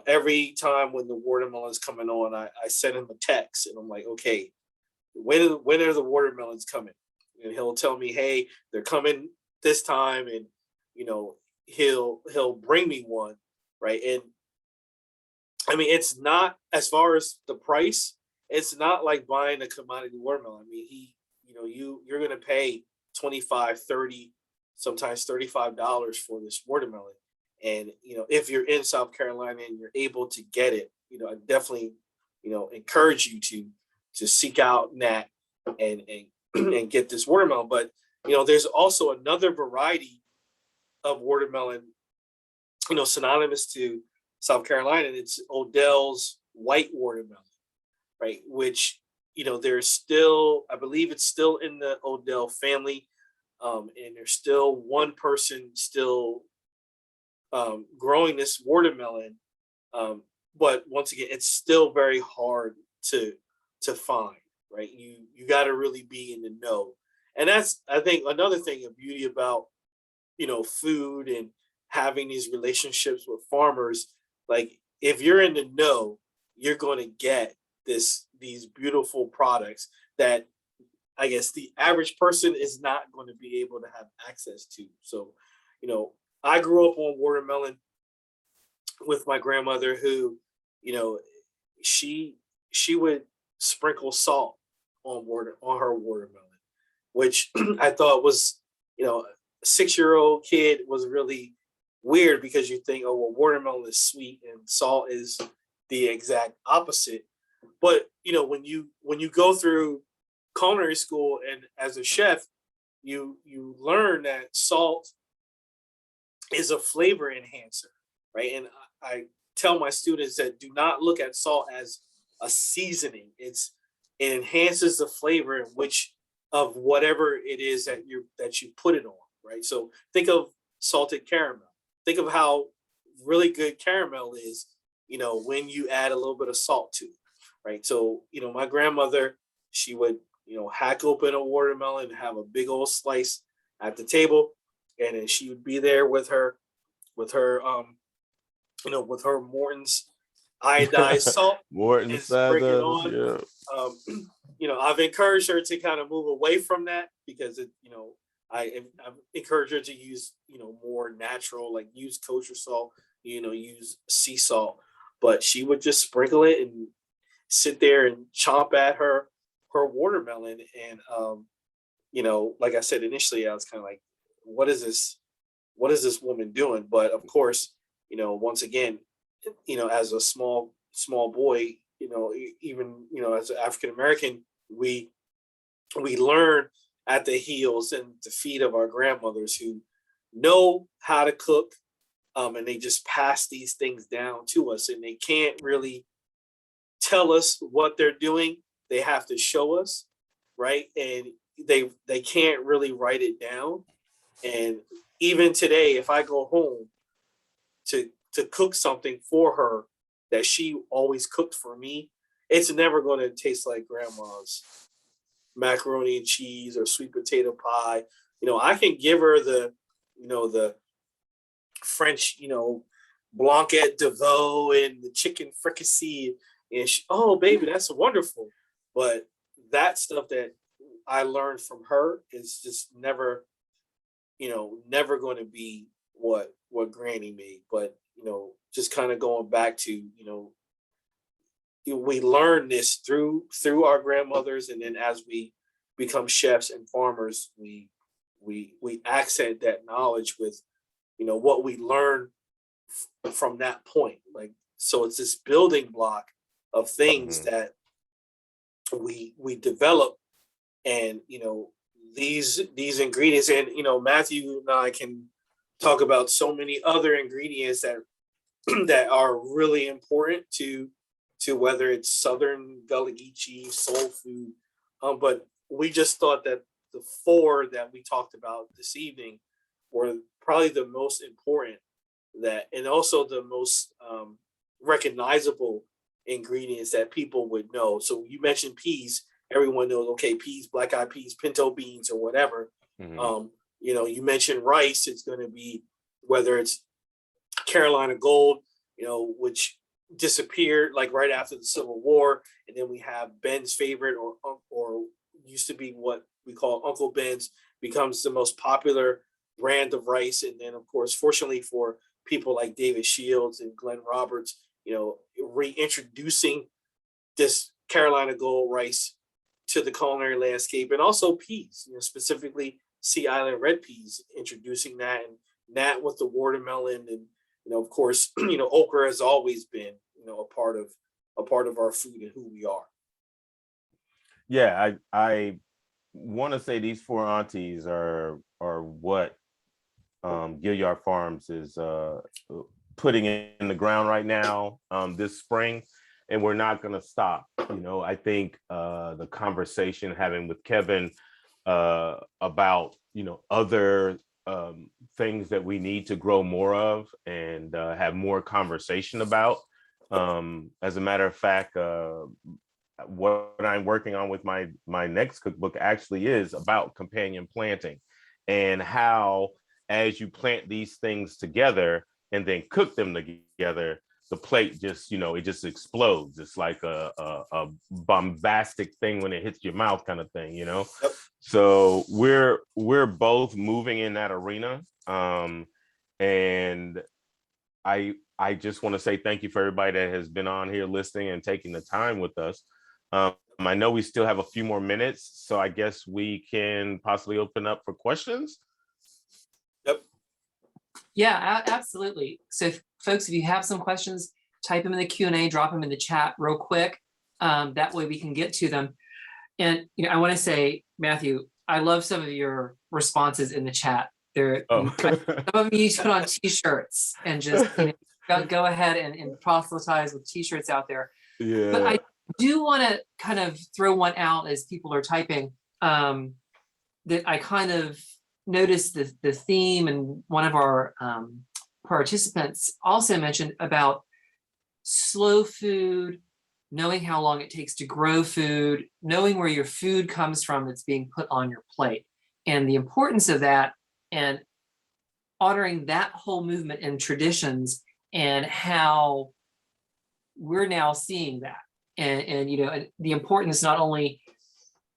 every time when the watermelon's coming on, I send him a text and I'm like, okay, when are the watermelons coming? And he'll tell me, hey, they're coming this time, and he'll bring me one, right? And I mean, it's not, as far as the price, it's not like buying a commodity watermelon. I mean, you're gonna pay 25, 30, sometimes $35 for this watermelon. And if you're in South Carolina and you're able to get it, I definitely, encourage you to seek out Nat and and get this watermelon. But there's also another variety of watermelon, synonymous to South Carolina, and it's Odell's white watermelon, right? Which there's still, I believe it's still in the Odell family, and there's still one person still growing this watermelon, but once again, it's still very hard to find, right? You got to really be in the know, and that's, I think, another thing of beauty about food and having these relationships with farmers. Like, if you're in the know, you're going to get these beautiful products that I guess the average person is not going to be able to have access to. So, I grew up on watermelon with my grandmother, who, she would sprinkle salt on her watermelon, which I thought was, a 6-year-old kid, was really weird, because you think, oh, well, watermelon is sweet and salt is the exact opposite. But when you go through culinary school and as a chef, you learn that salt is a flavor enhancer, right? And I tell my students that do not look at salt as a seasoning. It enhances the flavor in which of whatever it is that you put it on, right? So think of salted caramel. Think of how really good caramel is, when you add a little bit of salt to it, right? So, my grandmother, she would, hack open a watermelon and have a big old slice at the table. And then she would be there with her, with her Morton's iodized salt, Morton and sprinkle it Sanders, on. yeah. I've encouraged her to kind of move away from that, because I've encouraged her to use, more natural, like use kosher salt, use sea salt. But she would just sprinkle it and sit there and chomp at her watermelon. And, like I said, initially I was kind of like, what is this woman doing? But of course, once again, as a small boy, even, as an African American, we learn at the heels and the feet of our grandmothers, who know how to cook, and they just pass these things down to us, and they can't really tell us what they're doing. They have to show us, right? And they can't really write it down. And even today, if I go home to cook something for her that she always cooked for me, it's never going to taste like grandma's macaroni and cheese or sweet potato pie. I can give her the French, blanquette de veau and the chicken fricassee, and she, oh baby, that's wonderful. But that stuff that I learned from her is just never going to be what Granny made. But just kind of going back to we learn this through our grandmothers, and then as we become chefs and farmers, we accent that knowledge with what we learn from that point. Like, so it's this building block of things that we develop. And these ingredients, and Matthew and I can talk about so many other ingredients that that are really important to whether it's Southern Gullah Geechee, soul food. But we just thought that the 4 that we talked about this evening were probably the most important, and also the most recognizable ingredients that people would know. So you mentioned peas. Everyone knows, okay, peas, black eyed peas, pinto beans, or whatever. You mentioned rice. It's going to be, whether it's Carolina Gold, which disappeared like right after the Civil War. And then we have Ben's favorite, or used to be what we call Uncle Ben's, becomes the most popular brand of rice. And then, of course, fortunately for people like David Shields and Glenn Roberts, reintroducing this Carolina Gold rice to the culinary landscape, and also peas, specifically Sea Island red peas, introducing that, and that with the watermelon, and of course, okra has always been a part of our food and who we are. Yeah, I want to say these four aunties are what Gilliard Farms is putting in the ground right now this spring, and we're not going to stop. I think the conversation having with Kevin about other things that we need to grow more of and have more conversation about. As a matter of fact, what I'm working on with my next cookbook actually is about companion planting, and how as you plant these things together and then cook them together, the plate just, it just explodes. It's like a bombastic thing when it hits your mouth kind of thing, Yep. So we're both moving in that arena. And I just want to say thank you for everybody that has been on here listening and taking the time with us. I know we still have a few more minutes, so I guess we can possibly open up for questions. Yep. Yeah, absolutely. So folks, if you have some questions, type them in the Q&A, drop them in the chat real quick. That way we can get to them. And I want to say, Matthew, I love some of your responses in the chat. Some of them you need to put on t-shirts and just go ahead and proselytize with t-shirts out there. Yeah. But I do want to kind of throw one out as people are typing, that I kind of noticed the theme, and one of our participants also mentioned about slow food, knowing how long it takes to grow food, knowing where your food comes from that's being put on your plate, and the importance of that, and honoring that whole movement and traditions, and how we're now seeing that. And the importance not only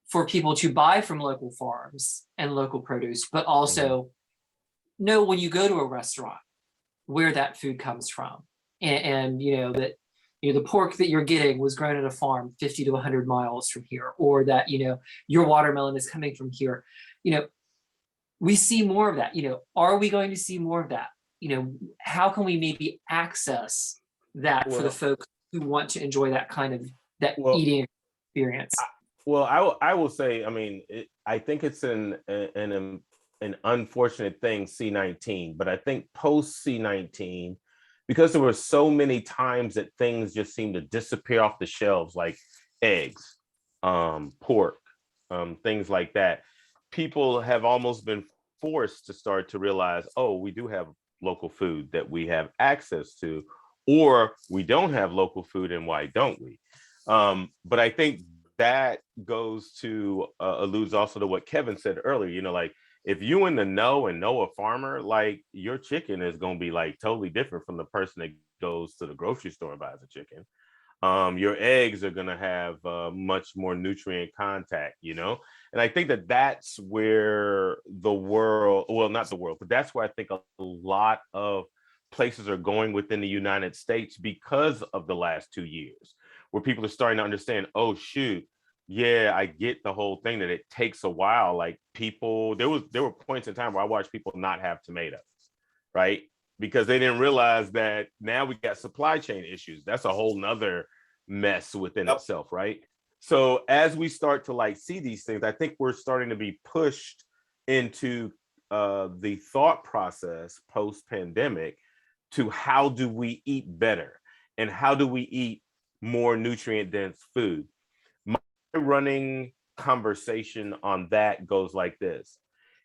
for people to buy from local farms and local produce, but also know when you go to a restaurant where that food comes from, and that the pork that you're getting was grown at a farm 50 to 100 miles from here, or that your watermelon is coming from here. We see more of that. Are we going to see more of that? How can we maybe access that for the folks who want to enjoy that kind of eating experience? Well, I will say, I think it's an unfortunate thing, C-19, but I think post C-19, because there were so many times that things just seemed to disappear off the shelves, like eggs, pork, things like that. People have almost been forced to start to realize, oh, we do have local food that we have access to, or we don't have local food, and why don't we? But I think that goes to alludes also to what Kevin said earlier. Like, if you in the know and know a farmer, like, your chicken is going to be like totally different from the person that goes to the grocery store and buys a chicken. Your eggs are going to have much more nutrient contact, and I think that that's where the world, well, not the world, but that's where I think a lot of places are going within the United States because of the last 2 years, where people are starting to understand, oh, shoot, yeah, I get the whole thing that it takes a while. Like, people, there were points in time where I watched people not have tomatoes, right? Because they didn't realize that now we got supply chain issues. That's a whole nother mess within itself, right? So as we start to see these things, I think we're starting to be pushed into the thought process post-pandemic to how do we eat better, and how do we eat more nutrient dense food. My running conversation on that goes like this.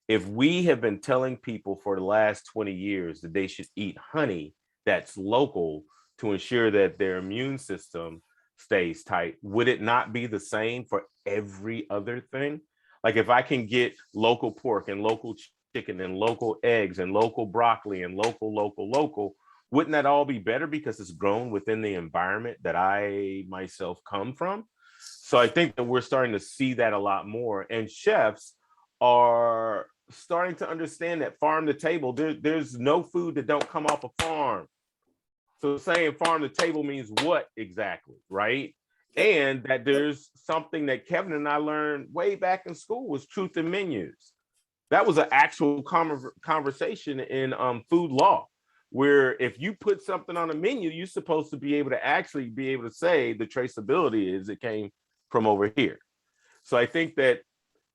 If we have been telling people for the last 20 years that they should eat honey that's local to ensure that their immune system stays tight, would it not be the same for every other thing? Like, if I can get local pork and local chicken and local eggs and local broccoli and local, wouldn't that all be better because it's grown within the environment that I myself come from? So I think that we're starting to see that a lot more, and chefs are starting to understand that farm to table, there's no food that don't come off a farm. So saying farm to table means what exactly, right? And that there's something that Kevin and I learned way back in school was truth in menus. That was an actual conversation in food law, where if you put something on a menu, you're supposed to be able to actually be able to say the traceability is it came from over here. So I think that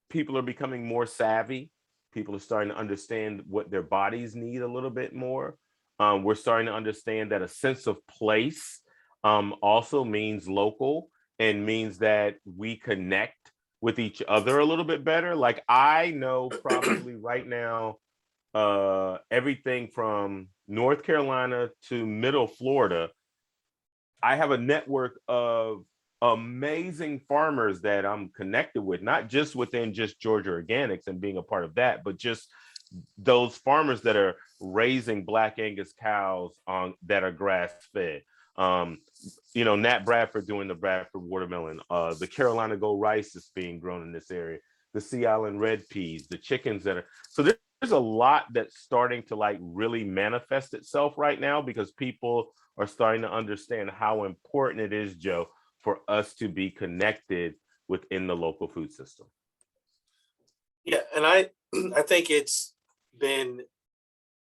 people are becoming more savvy. People are starting to understand what their bodies need a little bit more. We're starting to understand that a sense of place also means local and means that we connect with each other a little bit better. Like I know probably right now, everything from North Carolina to middle Florida, I have a network of amazing farmers that I'm connected with, not just within just Georgia Organics and being a part of that, but just those farmers that are raising Black Angus cows on that are grass fed. Nat Bradford doing the Bradford watermelon, the Carolina Gold rice is being grown in this area, the Sea Island red peas, the chickens that are, so there's a lot that's starting to like really manifest itself right now because people are starting to understand how important it is, Joe, for us to be connected within the local food system. Yeah, and I think it's been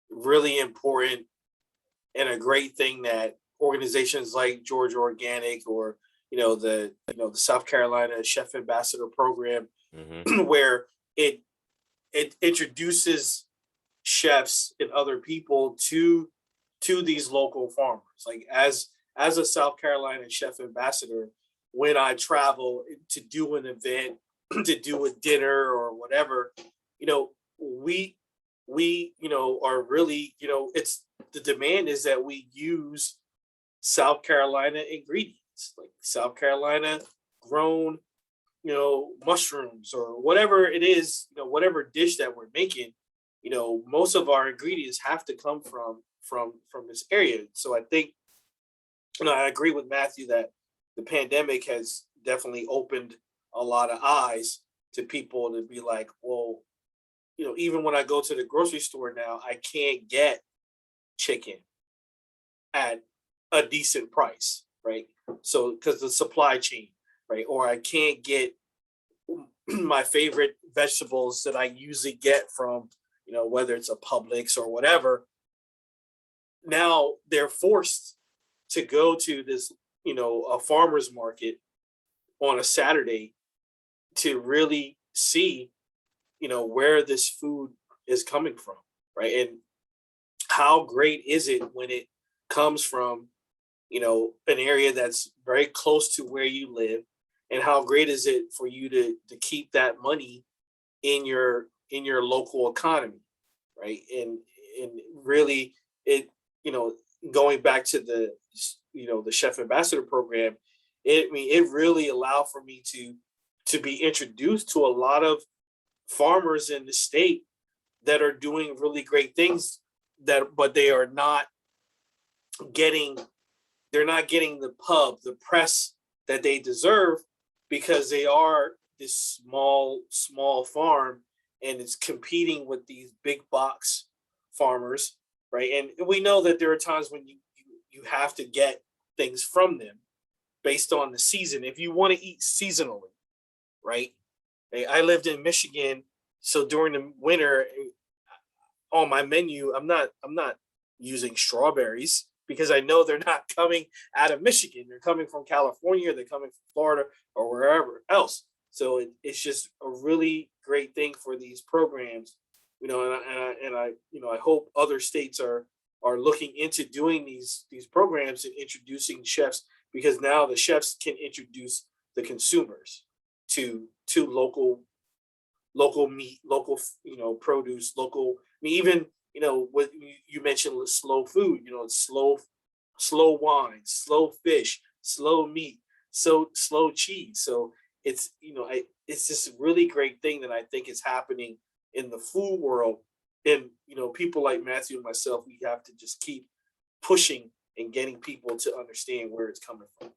really important and a great thing that organizations like Georgia Organic or the South Carolina Chef Ambassador Program, where it introduces chefs and other people to these local farmers. Like as a South Carolina Chef Ambassador, when I travel to do an event, to do a dinner or whatever, we are really, it's the demand is that we use South Carolina ingredients, like South Carolina grown, mushrooms or whatever it is, whatever dish that we're making, most of our ingredients have to come from this area. So I think, I agree with Matthew that the pandemic has definitely opened a lot of eyes to people to be like, well, even when I go to the grocery store now, I can't get chicken at a decent price, right? So because the supply chain, right? Or I can't get my favorite vegetables that I usually get from, whether it's a Publix or whatever. Now they're forced to go to this, a farmer's market on a Saturday to really see, where this food is coming from, right? And how great is it when it comes from, an area that's very close to where you live, and how great is it for you to keep that money in your local economy, right? And really it, going back to the Chef Ambassador Program, it really allowed for me to be introduced to a lot of farmers in the state that are doing really great things but they are not getting the press that they deserve because they are this small farm and it's competing with these big box farmers, right? And we know that there are times when you have to get things from them based on the season if you want to eat seasonally, right? I lived in Michigan, so during the winter on my menu, I'm not using strawberries because I know they're not coming out of Michigan. They're coming from California, they're coming from Florida or wherever else. So it's just a really great thing for these programs, and I hope other states are looking into doing these programs and introducing chefs, because now the chefs can introduce the consumers to local meat, local produce, local. I mean, even what you mentioned, slow food. Slow wine, slow fish, slow meat, so slow cheese. So it's it's this really great thing that I think is happening in the food world, and people like Matthew and myself, we have to just keep pushing and getting people to understand where it's coming from.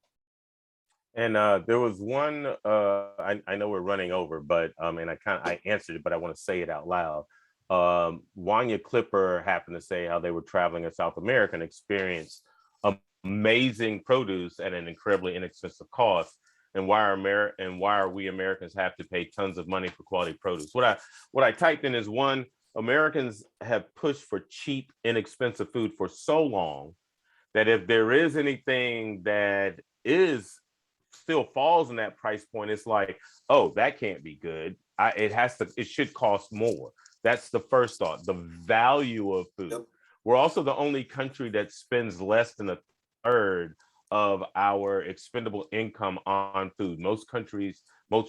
And there was one, I know we're running over, but and I answered it, but I want to say it out loud. Wanya Clipper happened to say how they were traveling in South America and experienced amazing produce at an incredibly inexpensive cost. And why are we Americans have to pay tons of money for quality produce? What I typed in is, one, Americans have pushed for cheap, inexpensive food for so long that if there is anything that still falls in that price point, it's like, oh, that can't be good. It should cost more. That's the first thought, the value of food. Yep. We're also the only country that spends less than a third of our expendable income on food. Most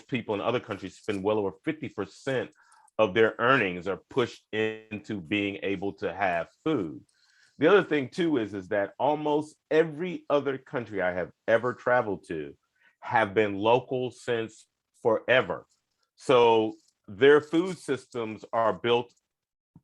people in other countries spend well over 50% of their earnings are pushed into being able to have food. The other thing too is that almost every other country I have ever traveled to have been local since forever. So their food systems are built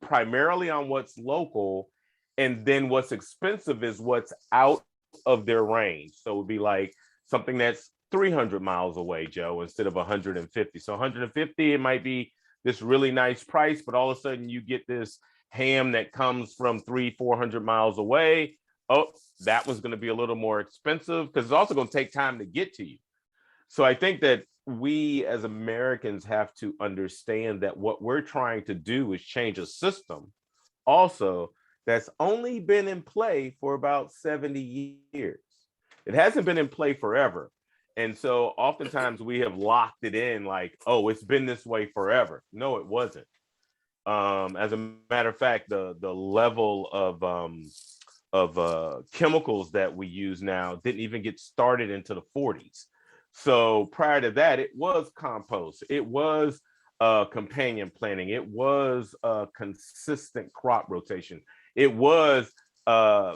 primarily on what's local, and then what's expensive is what's out of their range. So it would be like something that's 300 miles away, Joe, instead of 150. So 150, it might be this really nice price, but all of a sudden you get this ham that comes from 300-400 miles away. Oh, that was going to be a little more expensive because it's also going to take time to get to you. So I think that we as Americans have to understand that what we're trying to do is change a system also that's only been in play for about 70 years. It hasn't been in play forever. And so oftentimes we have locked it in like, oh, it's been this way forever. No, it wasn't. As a matter of fact, the level of chemicals that we use now didn't even get started into the 40s. So prior to that, it was compost. It was companion planting. It was consistent crop rotation. It was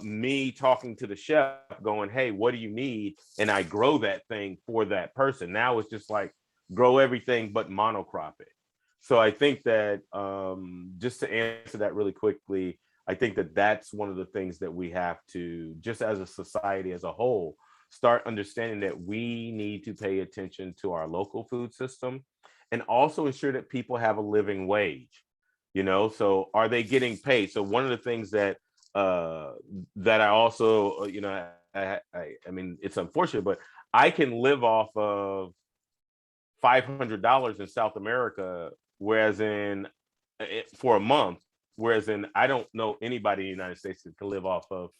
me talking to the chef going, hey, what do you need? And I grow that thing for that person. Now it's just like grow everything but monocrop it. So I think that just to answer that really quickly, I think that that's one of the things that we have to, just as a society as a whole, start understanding that we need to pay attention to our local food system and also ensure that people have a living wage. So are they getting paid? So one of the things that that I also, I mean, it's unfortunate, but I can live off of $500 in South America, for a month, whereas I don't know anybody in the United States that can live off of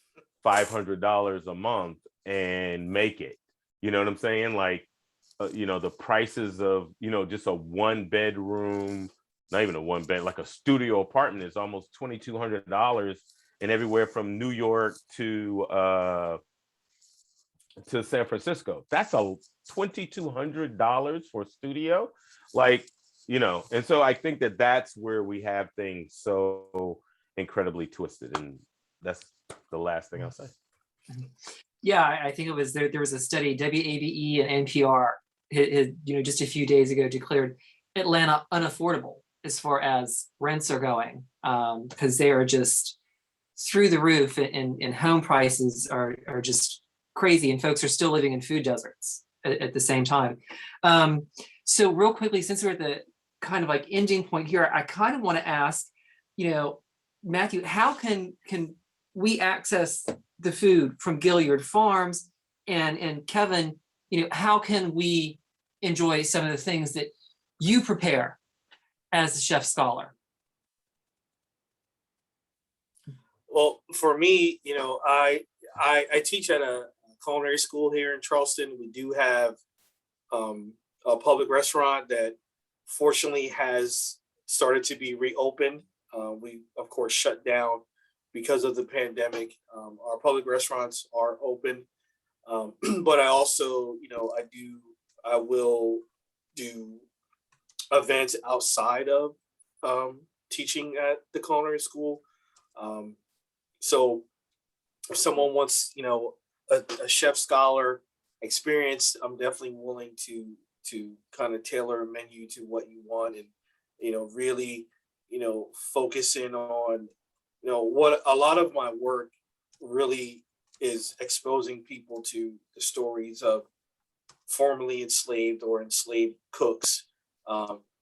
$500 a month and make it. You know what I'm saying? Like, the prices of, just a one bedroom, not even a one bed, like a studio apartment is almost $2,200, and everywhere from New York to San Francisco. That's a $2,200 for a studio. Like, and so I think that that's where we have things so incredibly twisted. And that's the last thing I'll say. Yeah, I think it was there was a study, WABE and NPR, just a few days ago declared Atlanta unaffordable as far as rents are going, because they are just through the roof, and home prices are just crazy, and folks are still living in food deserts at the same time. So real quickly, since we're at the kind of like ending point here, I kind of want to ask, Matthew, how can we access the food from Gilliard Farms, and Kevin, how can we enjoy some of the things that you prepare as a chef scholar? Well, for me, I teach at a culinary school here in Charleston. We do have a public restaurant that fortunately has started to be reopened. We, of course, shut down because of the pandemic. Our public restaurants are open, but I also, I will do events outside of teaching at the culinary school. So if someone wants, a chef scholar experience, I'm definitely willing to kind of tailor a menu to what you want, and, really, focus in on, what a lot of my work really is exposing people to the stories of formerly enslaved or enslaved cooks,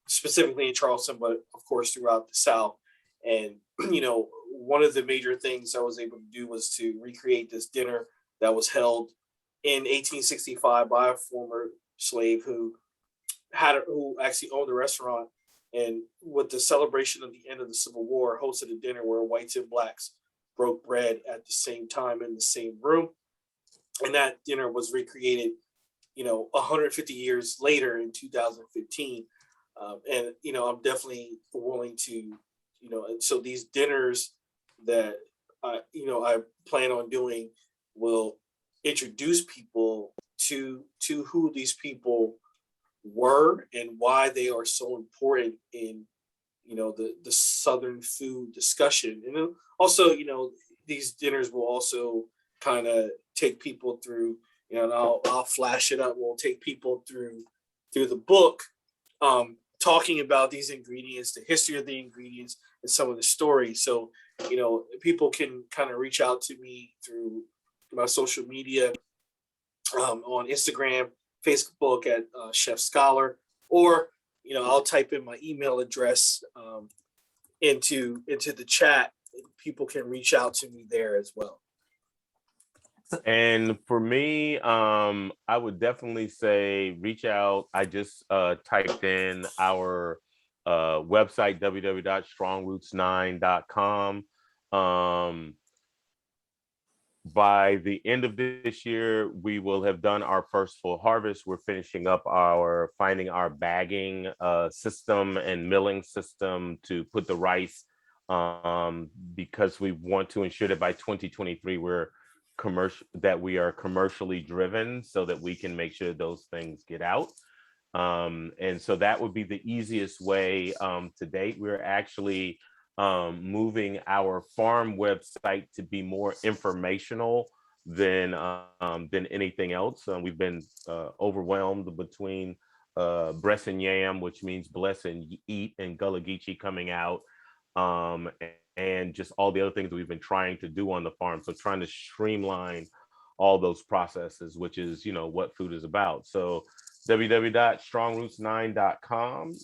specifically in Charleston, but of course throughout the South. And one of the major things I was able to do was to recreate this dinner that was held in 1865 by a former slave who actually owned a restaurant, and with the celebration of the end of the Civil War, hosted a dinner where whites and blacks broke bread at the same time in the same room. And that dinner was recreated 150 years later in 2015. And I'm definitely willing to, and so these dinners that I plan on doing will introduce people to who these people were and why they are so important in the Southern food discussion. And then also these dinners will also kind of take people through, and I'll flash it up. We'll take people through the book, talking about these ingredients, the history of the ingredients, and some of the stories. So people can kind of reach out to me through my social media, on Instagram, Facebook at Chef Scholar, or I'll type in my email address into the chat. People can reach out to me there as well. And for me, I would definitely say reach out. I just typed in our website, www.strongroots9.com. By the end of this year, we will have done our first full harvest. We're finishing up finding our bagging system and milling system to put the rice, because we want to ensure that by 2023 we are commercially driven, so that we can make sure those things get out. And so that would be the easiest way to date. We're actually moving our farm website to be more informational than anything else. We've been overwhelmed between breast and yam, which means bless and eat, and Gullah Geechee coming out, and just all the other things that we've been trying to do on the farm. So trying to streamline all those processes, which is what food is about. So www.strongroots9.com,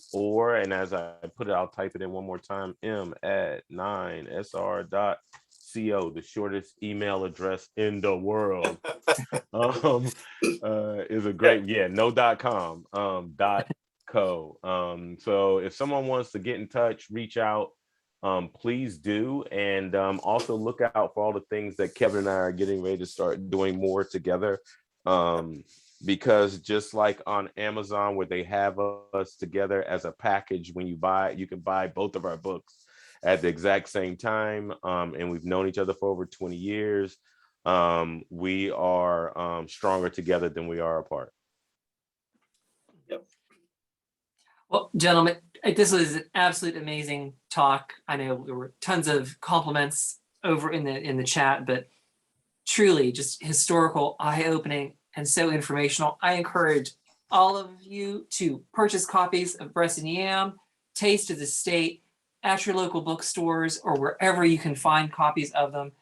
and as I put it, I'll type it in one more time, m@9sr.co, the shortest email address in the world. Is a great, no .com, .co. So if someone wants to get in touch, reach out, please do. And also look out for all the things that Kevin and I are getting ready to start doing more together. Because just like on Amazon, where they have us together as a package, when you can buy both of our books at the exact same time. And we've known each other for over 20 years. We are stronger together than we are apart. Yep. Well, gentlemen, this was an absolute amazing talk. I know there were tons of compliments over in the chat, but truly just historical, eye-opening, and so informational. I encourage all of you to purchase copies of Breast and Yam, Taste of the State, at your local bookstores or wherever you can find copies of them.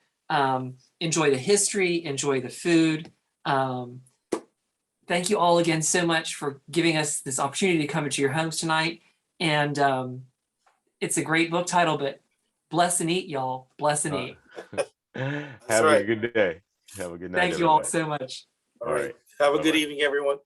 Enjoy the history, enjoy the food. Thank you all again so much for giving us this opportunity to come into your homes tonight. And it's a great book title, but bless and eat, y'all. Bless and eat. Have a good day. Have a good night. Thank you all so much. All right. Have a good evening, everyone.